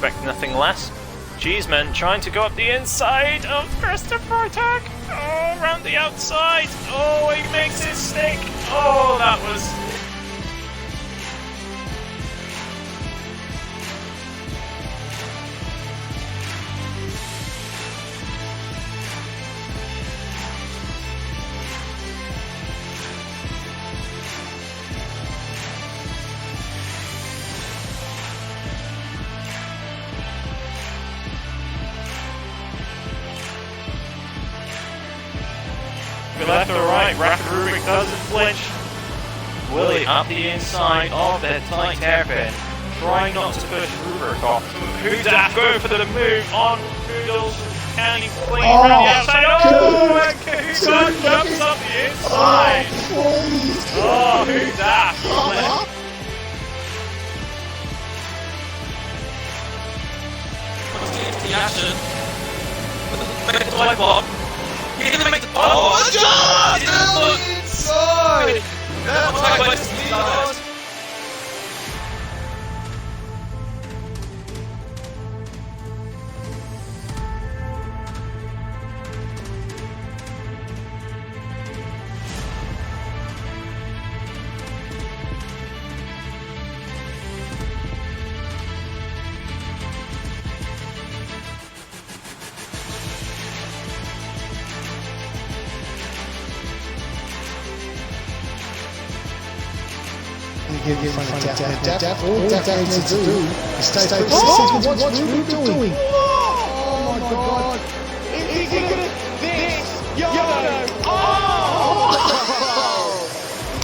expect nothing less. Cheeseman trying to go up the inside of Christopher Tag. Oh, around the outside. Oh, he makes it stick. Oh, that was... left or right, Rapid Rubik doesn't flinch. Willie up the inside of that tight hairpin, trying not to push Rubik off. Hudak going for the move on Noodles. Can he clean around the outside? Oh, and Hudak jumps up the inside. Oh, Hudak. The action. Make the light bomb. He didn't make the inside! Give you front of Daff. All Daff needs to do is stay focused. What's Rubik doing? Oh my god! Is he gonna this? Yodo! Oh!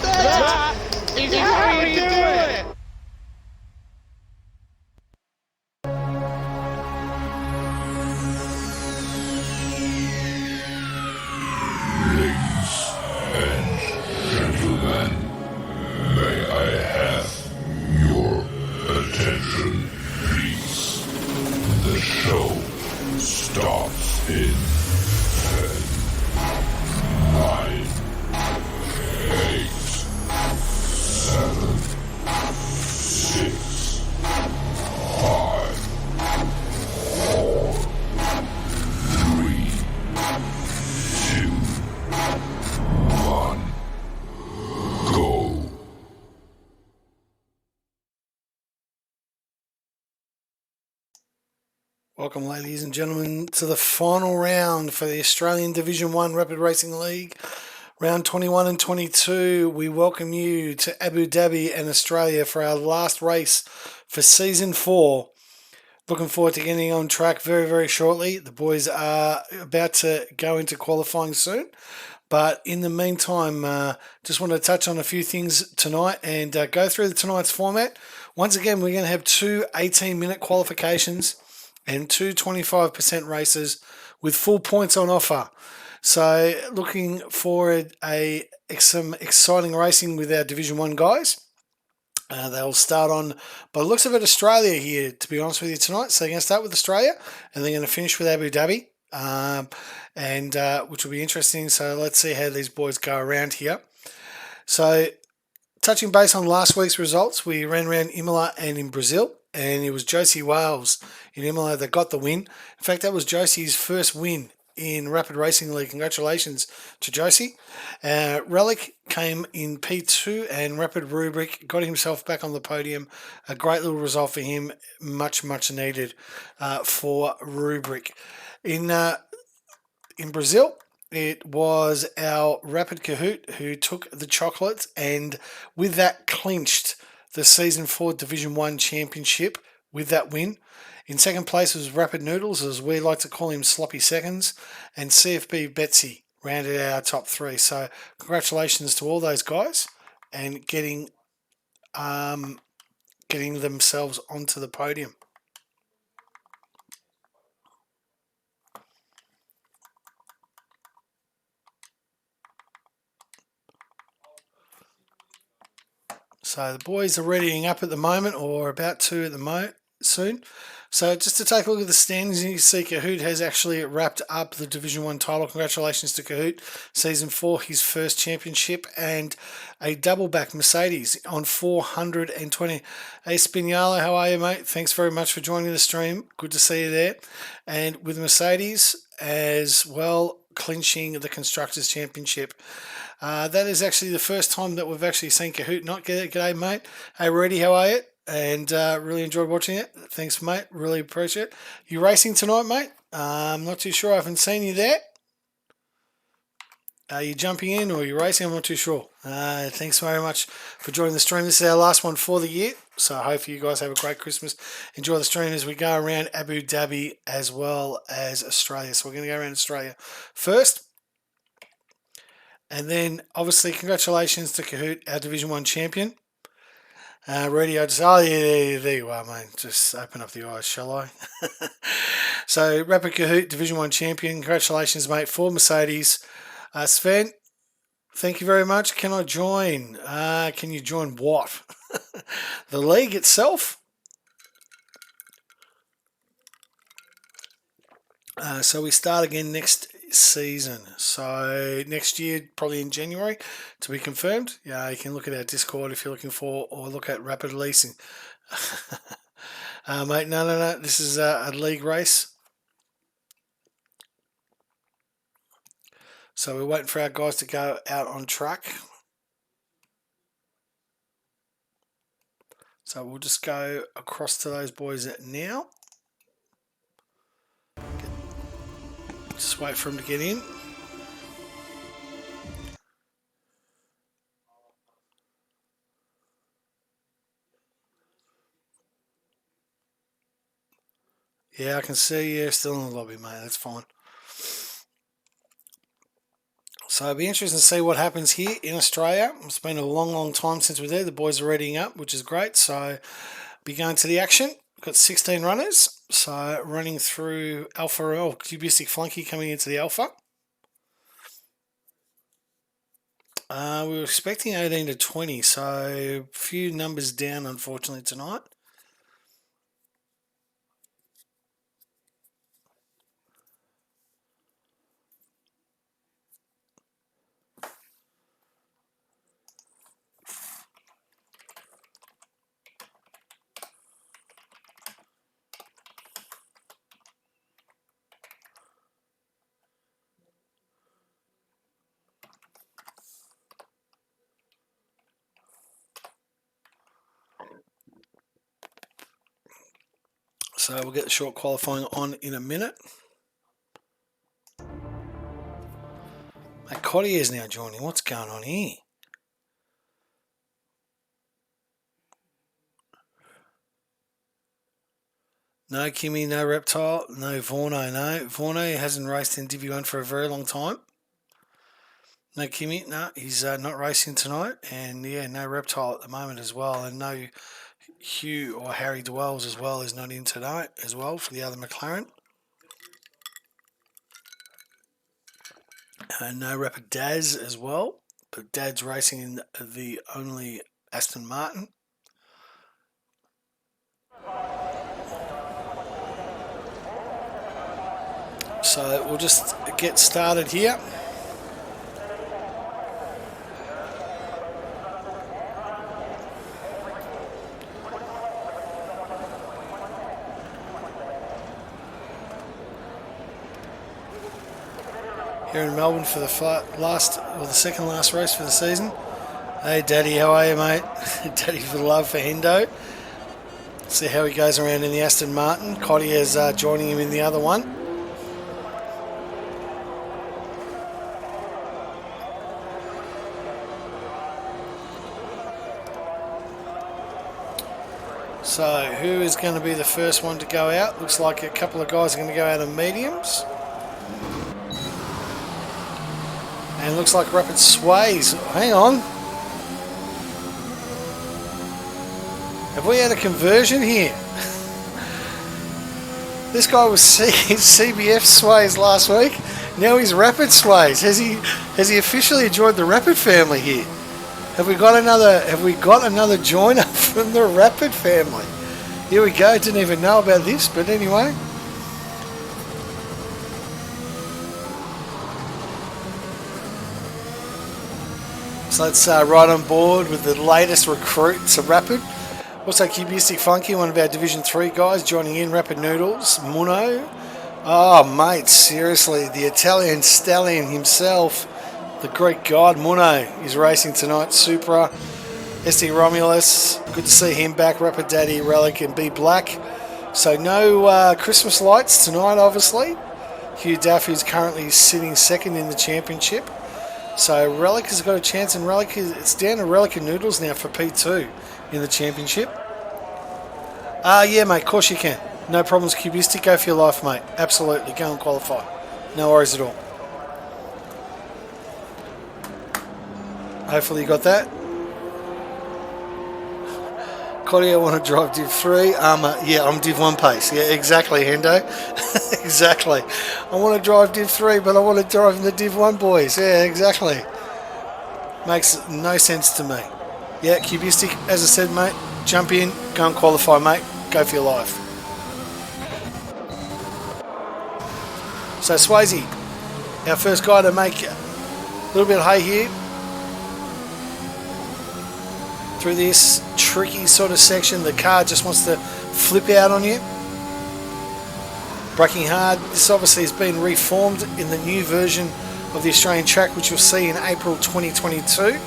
That is how you do it! Starts in 10, 9, 8, 7, 6, 5, 4, 3, 2, 1, go. Welcome, ladies and gentlemen, to the final round for the Australian Division 1 Rapid Racing League. Round 21 and 22, we welcome you to Abu Dhabi and Australia for our last race for Season 4. Looking forward to getting on track very, very shortly. The boys are about to go into qualifying soon. But in the meantime, just want to touch on a few things tonight and go through tonight's format. Once again, we're going to have two 18-minute qualifications and two 25% races with full points on offer. So looking forward some exciting racing with our Division 1 guys. They'll start on, by the looks of it, Australia here, to be honest with you, tonight. So they're going to start with Australia and they're going to finish with Abu Dhabi, which will be interesting. So let's see how these boys go around here. So touching base on last week's results, we ran around Imola and in Brazil. And it was Josie Wales in Imola that got the win. In fact, that was Josie's first win in Rapid Racing League. Congratulations to Josie. Relic came in P2 and Rapid Rubik got himself back on the podium. A great little result for him. Much, much needed for Rubik. In Brazil, it was our Rapid Kahoot who took the chocolates and with that clinched the Season 4 Division 1 Championship with that win. In second place was Rapid Noodles, as we like to call him, Sloppy Seconds, and CFB Betsy rounded out our top three. So congratulations to all those guys and getting themselves onto the podium. So the boys are readying up at the moment, or about to at the soon. So just to take a look at the standings, you see Kahoot has actually wrapped up the Division 1 title. Congratulations to Kahoot. Season 4, his first championship, and a double back Mercedes on 420. Hey Spinello, how are you, mate? Thanks very much for joining the stream. Good to see you there. And with Mercedes as well, clinching the Constructors' Championship. That is actually the first time that we've actually seen Kahoot not get it. G'day, mate. Hey, Reddy, how are you? And really enjoyed watching it. Thanks, mate. Really appreciate it. You racing tonight, mate? I'm not too sure. I haven't seen you there. Are you jumping in or are you racing? I'm not too sure. Thanks very much for joining the stream. This is our last one for the year. So I hope you guys have a great Christmas. Enjoy the stream as we go around Abu Dhabi as well as Australia. So we're going to go around Australia first. And then, obviously, congratulations to Kahoot, our Division 1 champion. Radio, yeah, there you are, mate. Just open up the eyes, shall I? So, Rapid Kahoot, Division 1 champion. Congratulations, mate, for Mercedes. Sven, thank you very much. Can I join? Can you join what? The league itself? So we start again next season. So next year, probably in January, to be confirmed. Yeah, you can look at our Discord if you're looking for, or look at Rapid Leasing. Mate, no. This is a league race. So we're waiting for our guys to go out on track. So we'll just go across to those boys now. Just wait for them to get in. Yeah, I can see you still in the lobby, mate. That's fine. So it'll be interesting to see what happens here in Australia. It's been a long time since we're there. The boys are readying up, which is great. So be going to the action. We've got 16 runners. So running through Alpha L, Cubistic Flunky coming into the Alpha. We were expecting 18 to 20, so a few numbers down, unfortunately, tonight. So we'll get the short qualifying on in a minute. Mate, Cottier is now joining. What's going on here? No Kimmy, no Reptile, no Vorno, no. Vorno hasn't raced in Div 1 for a very long time. No Kimmy, no, he's not racing tonight. And yeah, no Reptile at the moment as well. And no Hugh or Harry Dwells as well is not in tonight as well for the other McLaren. And no Rapid Daz as well, but Dad's racing in the only Aston Martin. So we'll just get started here. Here in Melbourne for the second last race for the season. Hey Daddy, how are you, mate? Daddy for the love for Hendo. See how he goes around in the Aston Martin. Cottier's joining him in the other one. So who is going to be the first one to go out? Looks like a couple of guys are going to go out of mediums. And looks like Rapid Sways. Hang on. Have we had a conversion here? This guy was CBF Sways last week. Now he's Rapid Sways. Has he officially joined the Rapid family here? Have we got another joiner from the Rapid family? Here we go. Didn't even know about this, but anyway. So let's ride on board with the latest recruit to Rapid. Also, Cubistic Funky, one of our Division 3 guys, joining in. Rapid Noodles, Muno. Oh, mate, seriously, the Italian stallion himself, the Greek god, Muno, is racing tonight. Supra, SD Romulus, good to see him back. Rapid Daddy, Relic, and B Black. So no Christmas lights tonight, obviously. Hugh Duff is currently sitting second in the championship. So Relic has got a chance, and it's down to Relic and Noodles now for P2 in the championship. Yeah, mate, of course you can. No problems, Cubistic. Go for your life, mate. Absolutely. Go and qualify. No worries at all. Hopefully you got that. Claudia, I want to drive Div 3. Yeah, I'm Div 1 pace. Yeah, exactly, Hendo. Exactly. I want to drive Div 3, but I want to drive in the Div 1 boys. Yeah, exactly. Makes no sense to me. Yeah, Cubistic, as I said, mate, jump in, go and qualify, mate. Go for your life. So Swayze, our first guy to make a little bit of hay here through this tricky sort of section. The car just wants to flip out on you. Braking hard. This obviously has been reformed in the new version of the Australian track, which you'll see in April 2022.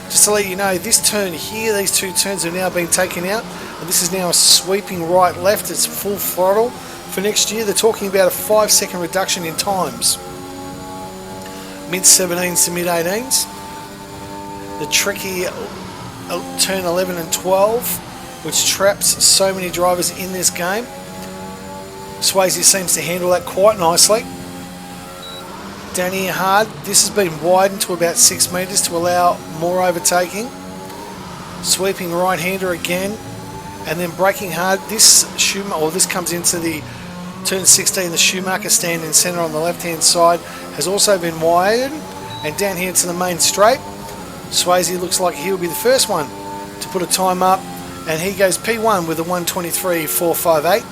Just to let you know, this turn here, these two turns have now been taken out, and this is now a sweeping right left. It's full throttle. For next year, they're talking about a 5-second reduction in times. Mid-17s to mid-18s. The tricky turn 11 and 12, which traps so many drivers in this game. Swayze seems to handle that quite nicely. Down here hard, this has been widened to about 6 metres to allow more overtaking. Sweeping right-hander again, and then braking hard. This comes into the turn 16, the Schumacher stand in centre on the left-hand side has also been widened, and down here to the main straight. Swayze looks like he'll be the first one to put a time up, and he goes P1 with a 1:23.458.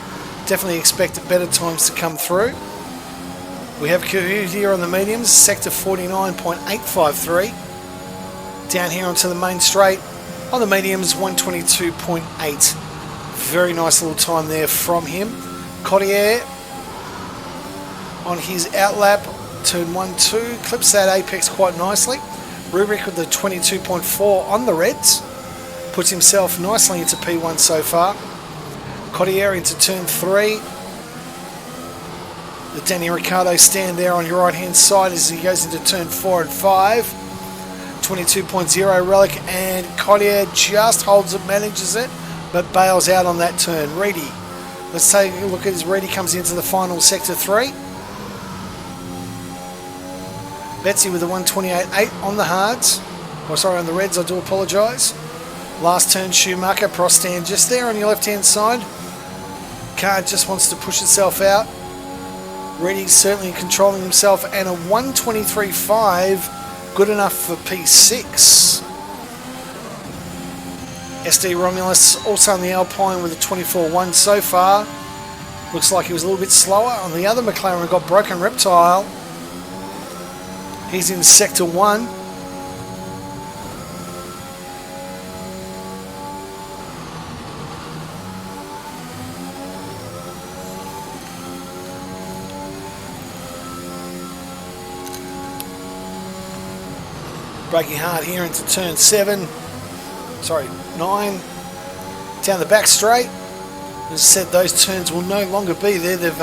Definitely expect better times to come through. We have Kahoot here on the mediums, sector 49.853. Down here onto the main straight on the mediums, 1:22.8. Very nice little time there from him. Cotier on his outlap, turn 1-2, clips that apex quite nicely. Rubric with the 22.4 on the reds, puts himself nicely into P1 so far. Cotier into turn 3. The Danny Ricciardo stand there on your right hand side as he goes into turn 4 and 5. 22.0 Relic, and Cotier just holds it, manages it, but bails out on that turn. Reedy. Let's take a look as Reedy comes into the final sector 3. Betsy with a 1:28.8 on the hards. Oh, sorry, on the reds, I do apologise. Last turn, Schumacher, Prost stand just there on your left-hand side. Car just wants to push itself out. Reedy's certainly controlling himself, and a 1:23.5, good enough for P6. SD Romulus also on the Alpine with a 24.1 so far. Looks like he was a little bit slower. On the other McLaren, got Broken Reptile. He's in sector 1. Braking hard here into turn 9. Down the back straight. As I said, those turns will no longer be there. They've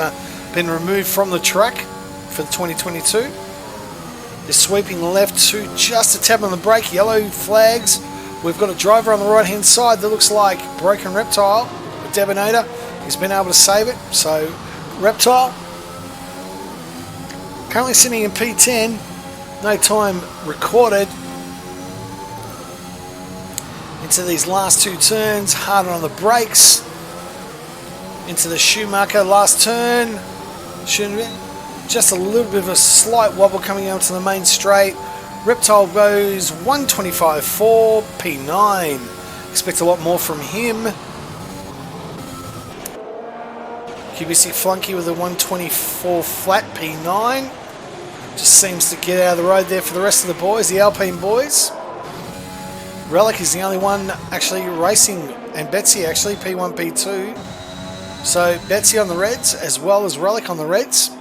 been removed from the track for 2022. They're sweeping left to just a tap on the brake. Yellow flags. We've got a driver on the right hand side that looks like Broken Reptile, a Debonator. He's been able to save it. So Reptile currently sitting in P10. No time recorded. Into these last two turns, harder on the brakes. Into the Schumacher last turn. Just a little bit of a slight wobble coming out to the main straight. Reptile goes 1:25.4, P9. Expect a lot more from him. Cubistic Flunky with a 124 flat P9. Just seems to get out of the road there for the rest of the boys, the Alpine boys. Relic is the only one actually racing, and Betsy actually, P1, P2. So Betsy on the Reds as well as Relic on the Reds.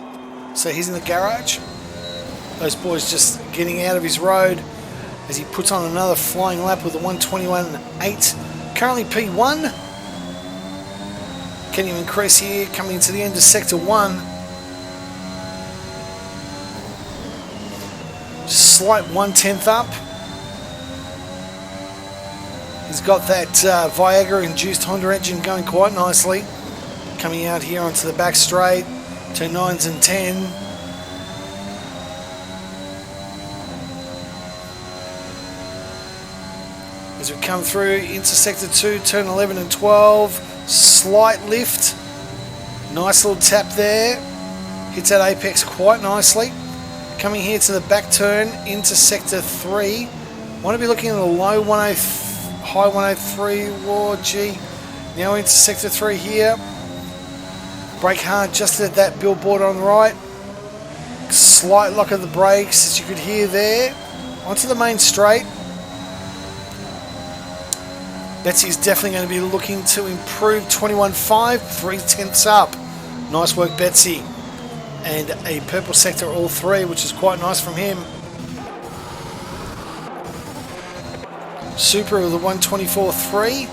So he's in the garage. Those boys just getting out of his road as he puts on another flying lap with a 121.8. Currently P1. Can you increase here coming to the end of Sector 1? Slight 1/10 up. He's got that Viagra-induced Honda engine going quite nicely. Coming out here onto the back straight, turn 9s and 10. As we come through into Sector 2, turn 11 and 12, slight lift. Nice little tap there. Hits that apex quite nicely. Coming here to the back turn into Sector 3. Want to be looking at a low 103, high 103. Whoa, gee. Now into Sector 3 here. Brake hard just at that billboard on the right. Slight lock of the brakes, as you could hear there. Onto the main straight. Betsy's definitely going to be looking to improve 21.5, 3/10 up. Nice work, Betsy. And a purple sector all three, which is quite nice from him. Super with the 124.3.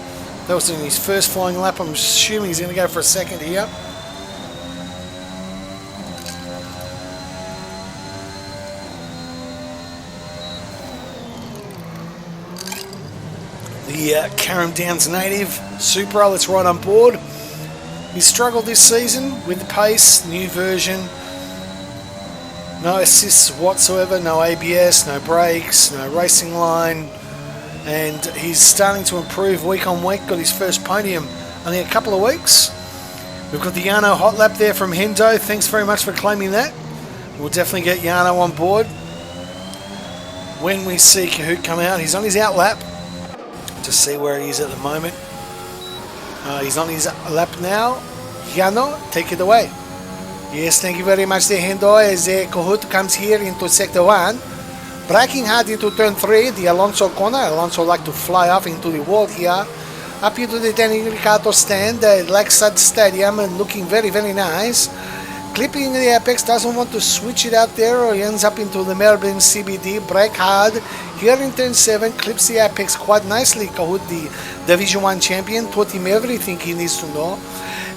That was in his first flying lap. I'm assuming he's going to go for a second here. The Carrum Downs native, Supra, that's right on board. He struggled this season with the pace, new version. No assists whatsoever, no ABS, no brakes, no racing line. And he's starting to improve week on week. Got his first podium only a couple of weeks. We've got the Yano hot lap there from Hendo. Thanks very much for claiming that. We'll definitely get Yano on board. When we see Kahoot come out, he's on his out lap. To see where he is at the moment. He's on his lap now. Yano, take it away. Yes, thank you very much, Hendo. As Kahoot comes here into Sector 1. Braking hard into Turn 3, the Alonso corner. Alonso like to fly off into the wall here. Up into the Danny Ricciardo stand at Lakeside Stadium and looking very, very nice. Clipping the apex, doesn't want to switch it out there, or he ends up into the Melbourne CBD. Brake hard. Here in Turn 7, clips the apex quite nicely. Kahoot, the Division 1 champion, taught him everything he needs to know.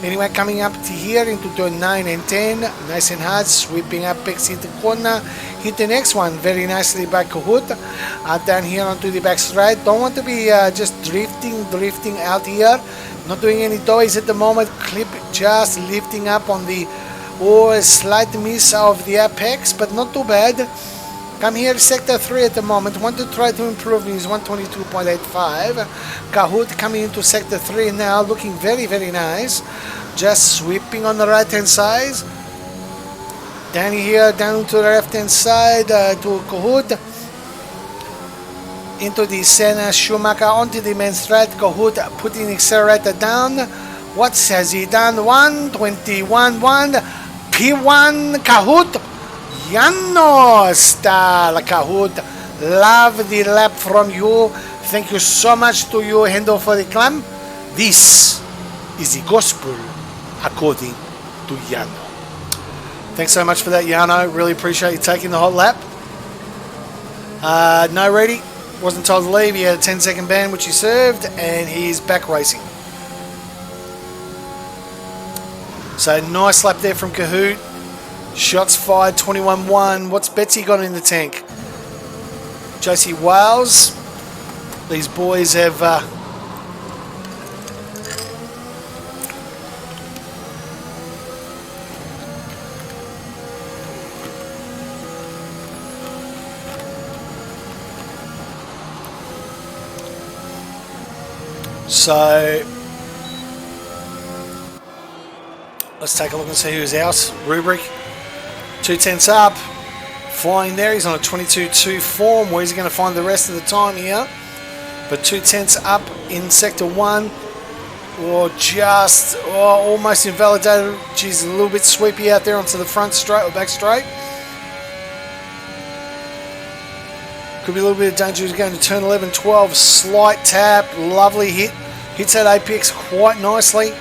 Anyway, coming up to here into Turn 9 and 10, nice and hard, sweeping apex into the corner. Hit the next one very nicely by Kahoot. Down here onto the back straight. Don't want to be just drifting out here. Not doing any toys at the moment. Clip just lifting up on the a slight miss of the apex, but not too bad. Come here, Sector 3 at the moment. Want to try to improve his 122.85. Kahoot coming into Sector 3 now, looking very, very nice. Just sweeping on the right-hand side. Down here, down to the left-hand side to Kahoot. Into the Senna Schumacher onto the main straight. Kahoot putting the accelerator down. What has he done? 121.1. P1 Kahoot. Yano style Kahoot. Love the lap from you. Thank you so much to you, Hendo, for the climb. This is the gospel according to Yano. Thanks so much for that, Yano. Really appreciate you taking the hot lap. No ready. Wasn't told to leave. He had a 10-second ban, which he served, and he's back racing. So nice lap there from Kahoot. Shots fired, 21.1. What's Betsy got in the tank? Josie Wales. These boys have so let's take a look and see who's out. Rubric, 2/10 up, flying there. He's on a 22.2 form. Where's he going to find the rest of the time here? But 2/10 up in Sector 1. or just almost invalidated. Geez, a little bit sweepy out there onto the front straight or back straight. Could be a little bit of danger. He's going to turn 11, 12. Slight tap. Lovely hit. Hits that apex quite nicely.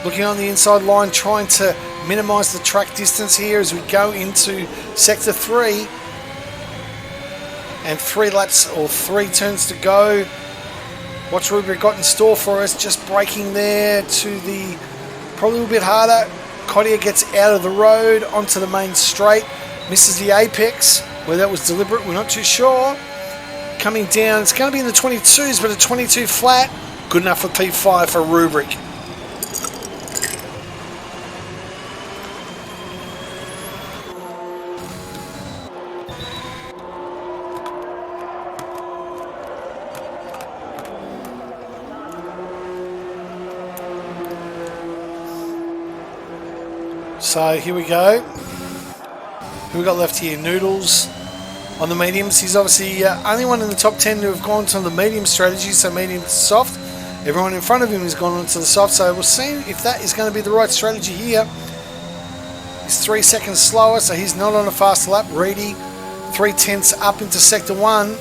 Looking on the inside line, trying to minimise the track distance here as we go into Sector 3. And 3 laps or 3 turns to go. What's Rubric got in store for us? Just braking there to the... Probably a little bit harder. Cottier gets out of the road onto the main straight. Misses the apex. Whether that was deliberate, we're not too sure. Coming down, it's going to be in the 22s, but a 22 flat. Good enough for P5 for Rubric. So here we go. Who we got left here? Noodles on the mediums. He's obviously only one in the top 10 to have gone to the medium strategy, so medium to soft. Everyone in front of him has gone on to the soft, so we'll see if that is going to be the right strategy here. He's 3 seconds slower, so he's not on a fast lap. Reedy, 3/10 up into Sector 1.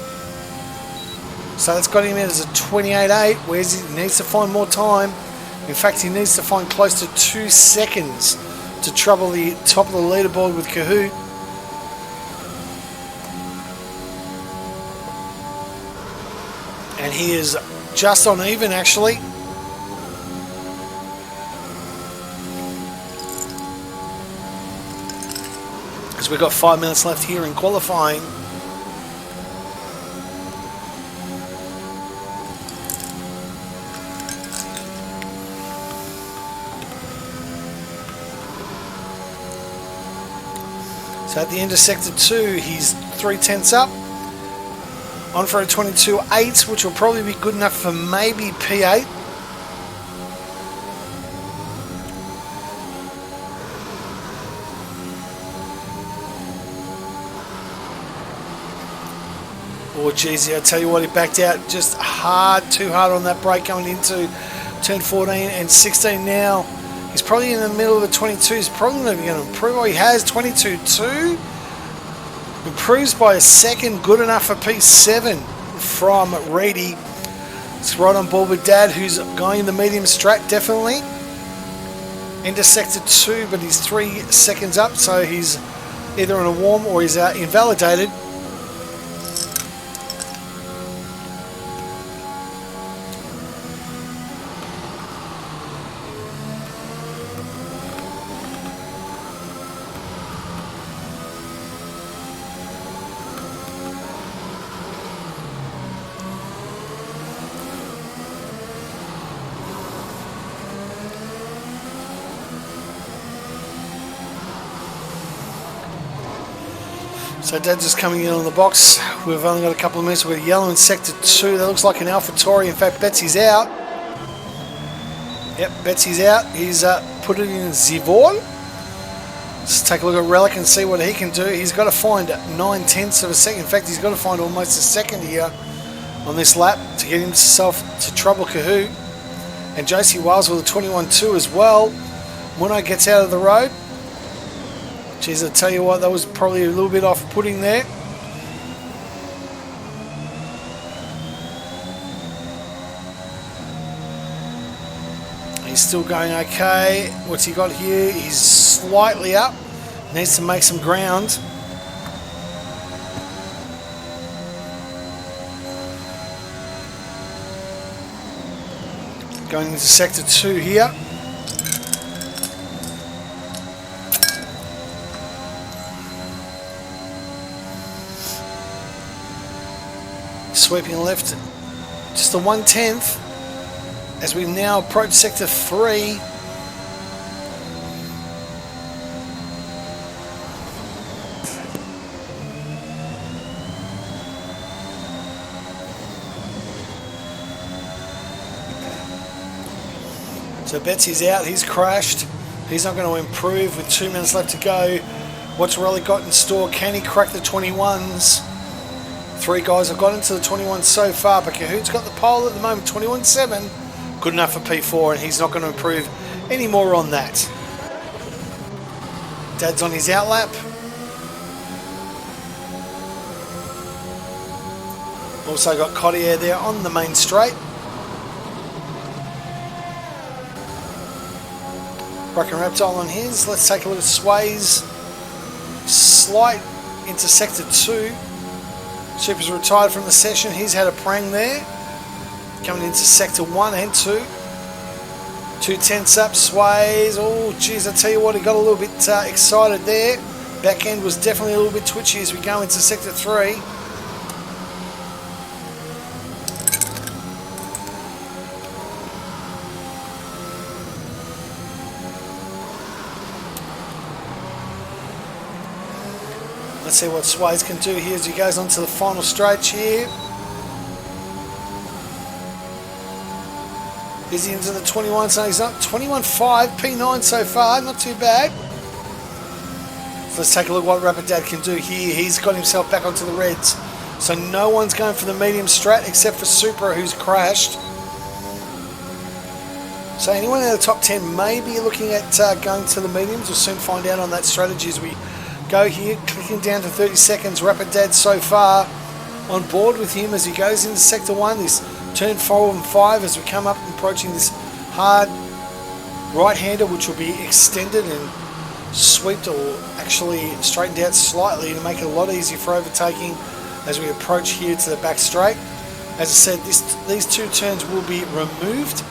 So that's got him in as a 28.8, whereas he needs to find more time. In fact, he needs to find close to 2 seconds to trouble the top of the leaderboard with Kahoot. And he is just on even, actually. Because we've got 5 minutes left here in qualifying. So at the end of Sector 2, he's 3/10 up. On for a 22.8, which will probably be good enough for maybe P8. Oh, geez, I tell you what, he backed out just too hard on that brake going into turn 14 and 16 now. He's probably in the middle of the 22. He's probably not going to improve. Oh, he has 22.2. Improves by a second, good enough for P7 from Reedy. It's right on board with Dad, who's going in the medium strat, definitely. Into Sector 2, but he's 3 seconds up, so he's either on a warm or he's invalidated. So Dad's just coming in on the box. We've only got a couple of minutes. We're yellow in Sector 2. That looks like an AlphaTauri. In fact, Betsy's out. Yep, Betsy's out. He's put it in Zivor. Let's take a look at Relic and see what he can do. He's got to find 9/10 of a second. In fact, he's got to find almost a second here on this lap to get himself to trouble Kahoot. And JC Wales with a 21.2 as well. Muno gets out of the road. Geez, I tell you what, that was probably a little bit off-putting there. He's still going okay. What's he got here? He's slightly up. Needs to make some ground. Going into Sector 2 here. Sweeping left, just a 1/10 as we now approach Sector 3. So Betsy's out, he's crashed. He's not going to improve with 2 minutes left to go. What's Raleigh got in store? Can he crack the 21s? 3 guys have got into the 21 so far, but Kahoot's got the pole at the moment, 21.7. good enough for P4, and he's not going to improve any more on that. Dad's on his outlap. Also got Cottier there on the main straight. Bracken Reptile on his. Let's take a look at Sway's. Slight into sector 2. Super's retired from the session. He's had a prang there. Coming into sector 1 and 2. 2 tenths up, Sways. Oh, geez, I tell you what, he got a little bit excited there. Back end was definitely a little bit twitchy as we go into sector 3. Let's see what Sways can do here as he goes on to the final stretch here. Is he into the 21? So he's up 21.5, P9 so far, not too bad. So let's take a look what Rapid Dad can do here. He's got himself back onto the reds. So no one's going for the medium strat except for Supra, who's crashed. So anyone in the top 10 may be looking at going to the mediums. We'll soon find out on that strategy as we go here. Clicking down to 30 seconds. Rapid Dad so far on board with him as he goes into sector 1. This turn 4 and 5 as we come up and approaching this hard right-hander, which will be extended and swept or actually straightened out slightly to make it a lot easier for overtaking as we approach here to the back straight. As I said, these 2 turns will be removed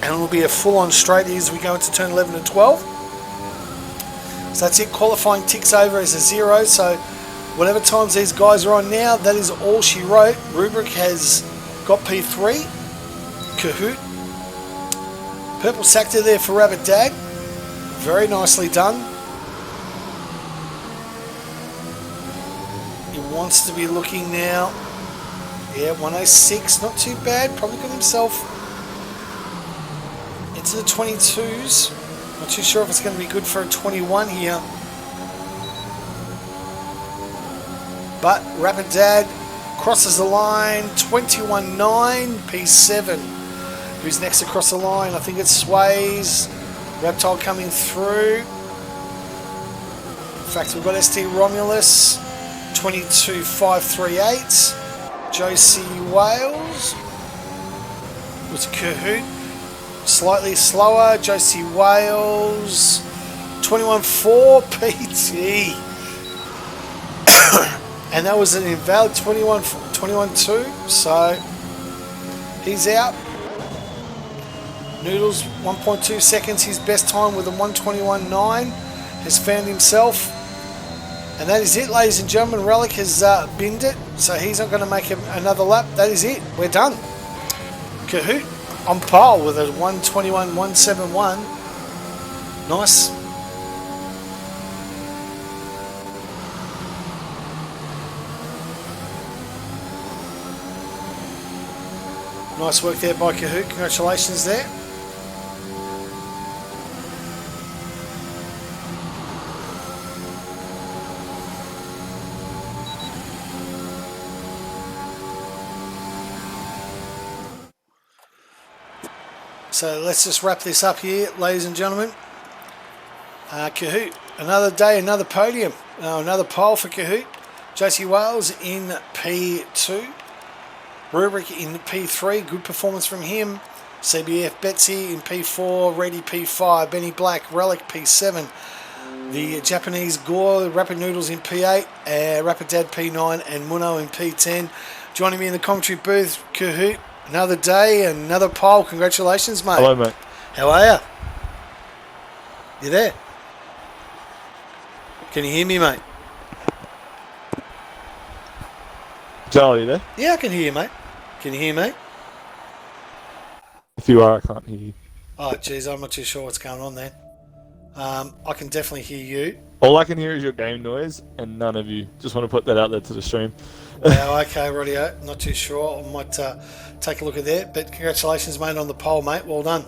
and it will be a full-on straight as we go into turn 11 and 12. So that's it. Qualifying ticks over as a 0. So whatever times these guys are on now, that is all she wrote. Rubric has got P3. Kahoot. Purple sector there for Rabbit Dad. Very nicely done. He wants to be looking now. Yeah, 106. Not too bad. Probably got himself into the 22s. Not too sure if it's going to be good for a 21 here. But Rapid Dad crosses the line, 21.9, P7. Who's next across the line? I think it's Sways. Reptile coming through. In fact, we've got ST Romulus, 22.538. Josie Wales. Was Kahoot. Slightly slower. Josie Wales, 21.4, PT. And that was an invalid 21.2, so he's out. Noodles, 1.2 seconds, his best time with a 121.9, has found himself. And that is it, ladies and gentlemen. Relic has binned it, so he's not going to make another lap. That is it, we're done. Kahoot on pole with a 121.171. Nice. Nice work there by Kahoot. Congratulations there. So let's just wrap this up here, ladies and gentlemen. Kahoot, another day, another podium. Another pole for Kahoot. Josie Wales in P2. Rubric in P3, good performance from him. CBF Betsy in P4, Reddy P5, Benny Black, Relic P7. The Japanese Gore, Rapid Noodles in P8, Rapid Dad P9, and Muno in P10. Joining me in the commentary booth, Kahoot. Another day, another pole. Congratulations, mate. Hello, mate. How are you? You there? Can you hear me, mate? Joel, are you there? Yeah, I can hear you, mate. Can you hear me? If you are, I can't hear you. Oh, geez, I'm not too sure what's going on then. I can definitely hear you. All I can hear is your game noise, and none of you. Just want to put that out there to the stream. Wow, okay, radio. Not too sure. I might take a look at that. But congratulations, mate, on the poll, mate. Well done.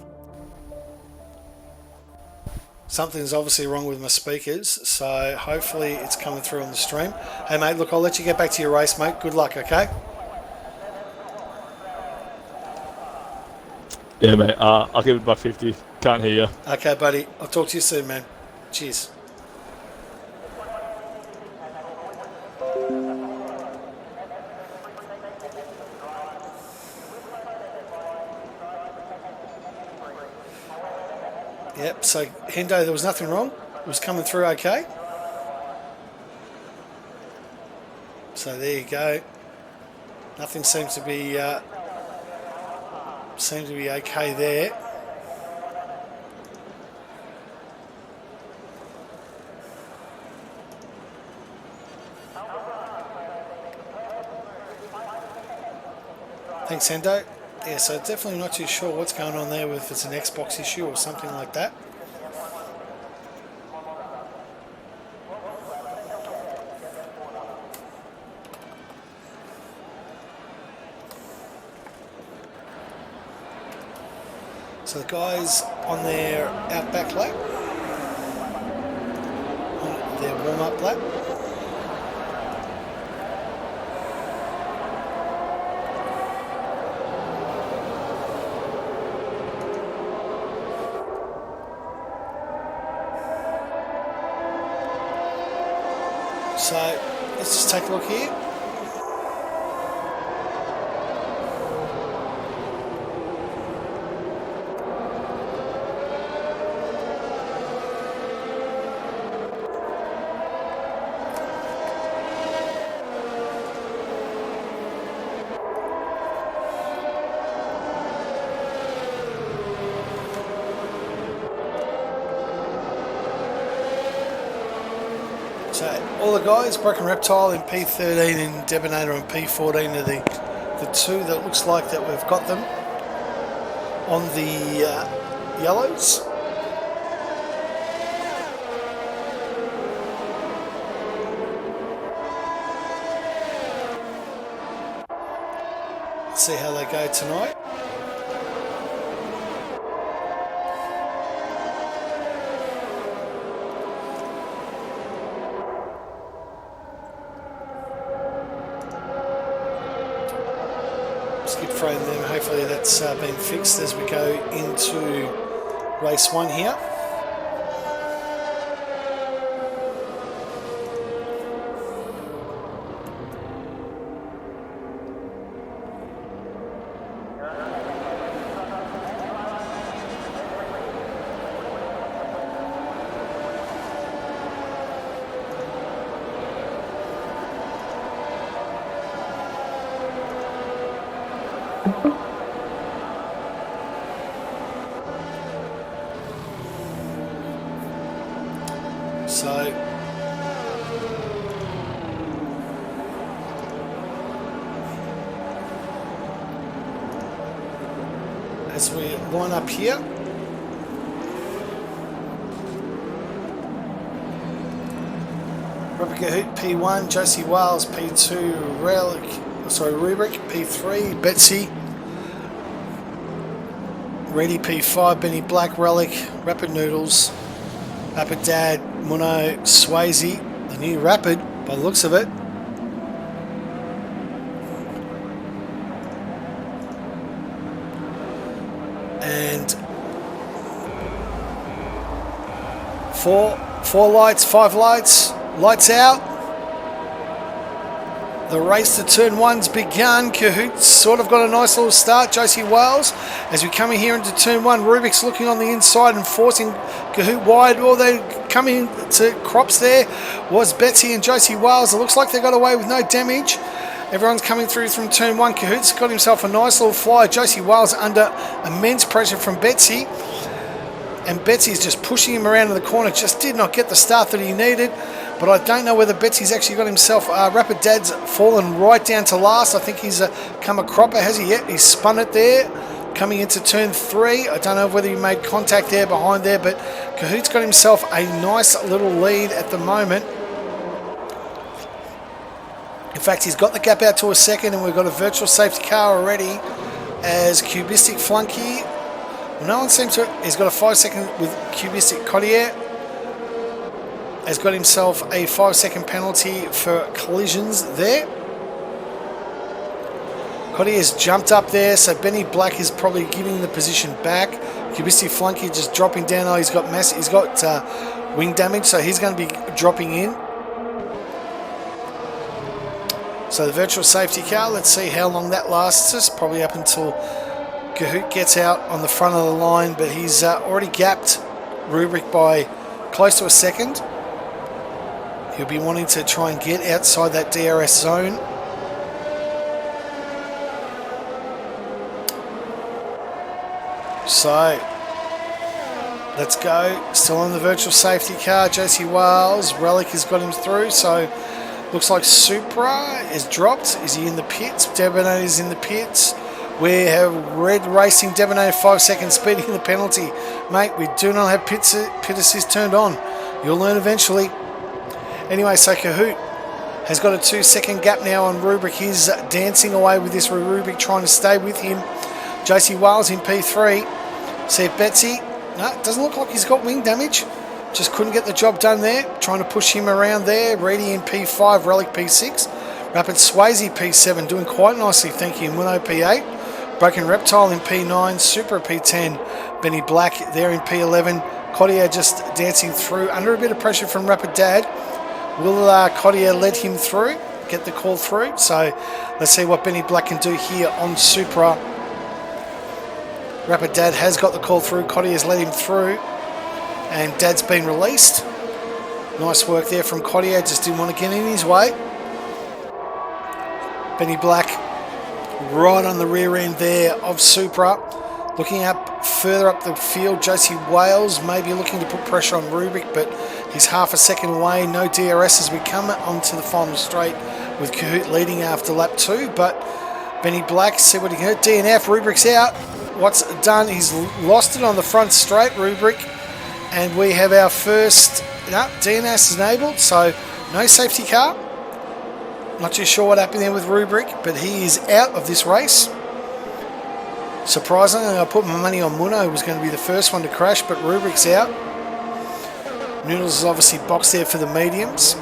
Something's obviously wrong with my speakers, so hopefully it's coming through on the stream. Hey, mate, look, I'll let you get back to your race, mate. Good luck, okay? Yeah, mate. I'll give it by 50. Can't hear you. Okay, buddy. I'll talk to you soon, man. Cheers. Yep, so Hendo, there was nothing wrong. It was coming through okay. So there you go. Nothing seems to be okay there. Thanks, Hendo. Yeah, so definitely not too sure what's going on there, if it's an Xbox issue or something like that. So the guys on their outback lap, on their warm-up lap. So let's just take a look here. So all the guys, Broken Reptile in P13 and Debonator in P14 are the two that looks like that we've got them on the yellows. Let's see how they go tonight. Skip frame them. Hopefully that's been fixed as we go into race 1 here. So as we line up here, Robert Cahoot P1, Josie Wales P2, Rubric P3, Betsy, Ready P5, Benny Black, Relic, Rapid Noodles, Rapid Dad, Muno, Swayze, the new Rapid by the looks of it. And four lights, 5 lights, lights out. The race to turn 1's begun. Cahoot's sort of got a nice little start. Josie Wales, as we come in here into turn 1, Rubik's looking on the inside and forcing Cahoot wide. Well, they coming to crops there was Betsy and Josie Wales. It looks like they got away with no damage. Everyone's coming through from turn 1. Cahoot's got himself a nice little flyer. Josie Wales under immense pressure from Betsy. And Betsy's just pushing him around in the corner. Just did not get the start that he needed. But I don't know whether Betsy's actually got himself... Rapid Dad's fallen right down to last. I think he's come a cropper. Has he yet? He's spun it there. Coming into turn 3. I don't know whether he made contact there behind there. But Cahoot's got himself a nice little lead at the moment. In fact, he's got the gap out to a second. And we've got a virtual safety car already. As Cubistic Flunky... Well, no one seems to... He's got a 5-second with Cubistic Cottier. Has got himself a 5-second penalty for collisions there. Cotier's jumped up there, so Benny Black is probably giving the position back. Kubisi Flunky just dropping down. Oh, he's got wing damage, so he's going to be dropping in. So the virtual safety car, let's see how long that lasts us. Probably up until Kahoot gets out on the front of the line, but he's already gapped Rubric by close to a second. He'll be wanting to try and get outside that DRS zone. So, let's go. Still on the virtual safety car. JC Wales, Relic has got him through. So, looks like Supra is dropped. Is he in the pits? Debonator is in the pits. We have Red Racing Debonator 5 seconds speeding the penalty. Mate, we do not have pit assist turned on. You'll learn eventually. Anyway, so Kahoot has got a 2 second gap now on Rubric. He's dancing away with this Rubric, trying to stay with him. JC Wales in P3. See if Betsy. No, it doesn't look like he's got wing damage. Just couldn't get the job done there. Trying to push him around there. Reedy in P5, Relic P6. Rapid Swayze P7, doing quite nicely, thank you. Muno P8. Broken Reptile in P9. Super P10. Benny Black there in P11. Cotier just dancing through under a bit of pressure from Rapid Dad. Will Cotier let him through? Get the call through? So let's see what Benny Black can do here on Supra. Rapid Dad has got the call through. Cotier's let him through. And Dad's been released. Nice work there from Cotier. Just didn't want to get in his way. Benny Black right on the rear end there of Supra. Looking up further up the field, Josie Wales maybe looking to put pressure on Rubric, but he's half a second away. No DRS as we come onto the final straight with Kahoot leading after lap 2. But Benny Black, see what he can do. DNF, Rubric's out. What's done? He's lost it on the front straight, Rubric. And we have our first... No, DNS is enabled, so no safety car. Not too sure what happened there with Rubric, but he is out of this race. Surprisingly, I put my money on Muno, was going to be the first one to crash, but Rubric's out. Noodles is obviously boxed there for the mediums.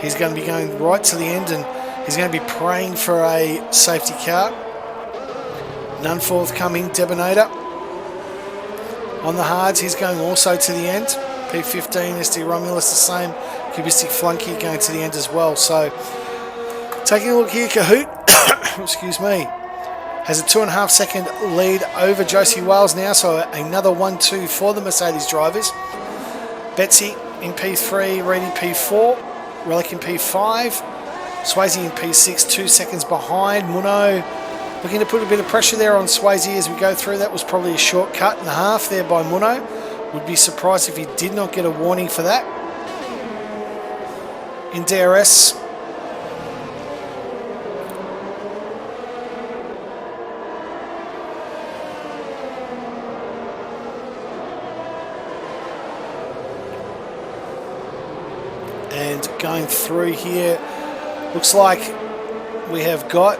He's going to be going right to the end, and he's going to be praying for a safety car. None forthcoming. Debonator on the hards, he's going also to the end. P15, SD Romulus the same. Cubistic Flunky going to the end as well. So, taking a look here, Kahoot, excuse me, has a 2.5 second lead over Josie Wales now, so another 1-2 for the Mercedes drivers. Betsy in P3, Reedy P4, Relic in P5, Swayze in P6, 2 seconds behind. Muno looking to put a bit of pressure there on Swayze as we go through. That was probably a short cut and a half there by Muno. Would be surprised if he did not get a warning for that. In DRS, and going through here, looks like we have got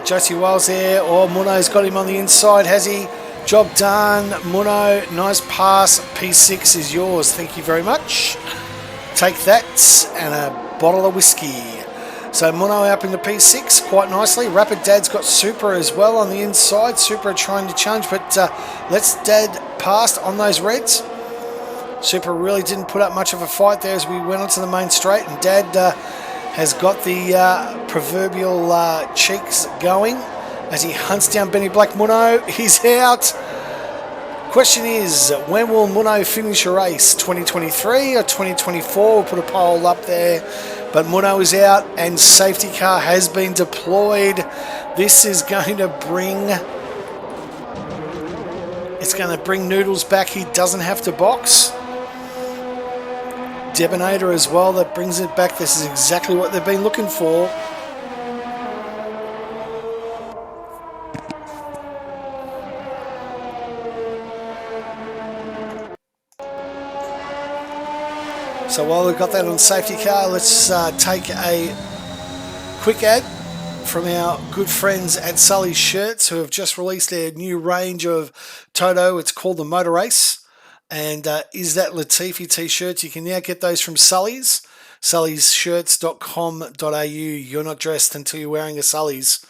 Josie Wales there, or Muno's got him on the inside, has he? Job done, Muno, nice pass, P6 is yours, thank you very much. Take that and a bottle of whiskey. So Muno up into P6 quite nicely. Rapid Dad's got Super as well on the inside. Super trying to challenge, but let's Dad past on those reds. Super really didn't put up much of a fight there as we went onto the main straight, and Dad has got the proverbial cheeks going as he hunts down Benny Black. Muno, he's out. Question is, when will Muno finish a race? 2023 or 2024? We'll put a poll up there. But Muno is out and safety car has been deployed. This is going to bring... It's going to bring Noodles back. He doesn't have to box. Debonator as well, that brings it back. This is exactly what they've been looking for. So while we've got that on safety car, let's take a quick ad from our good friends at Sully's Shirts, who have just released their new range of Toto. It's called the Motor Race. And Is That Latifi t-shirts. You can now get those from Sully's. SullysShirts.com.au. You're not dressed until you're wearing a Sully's.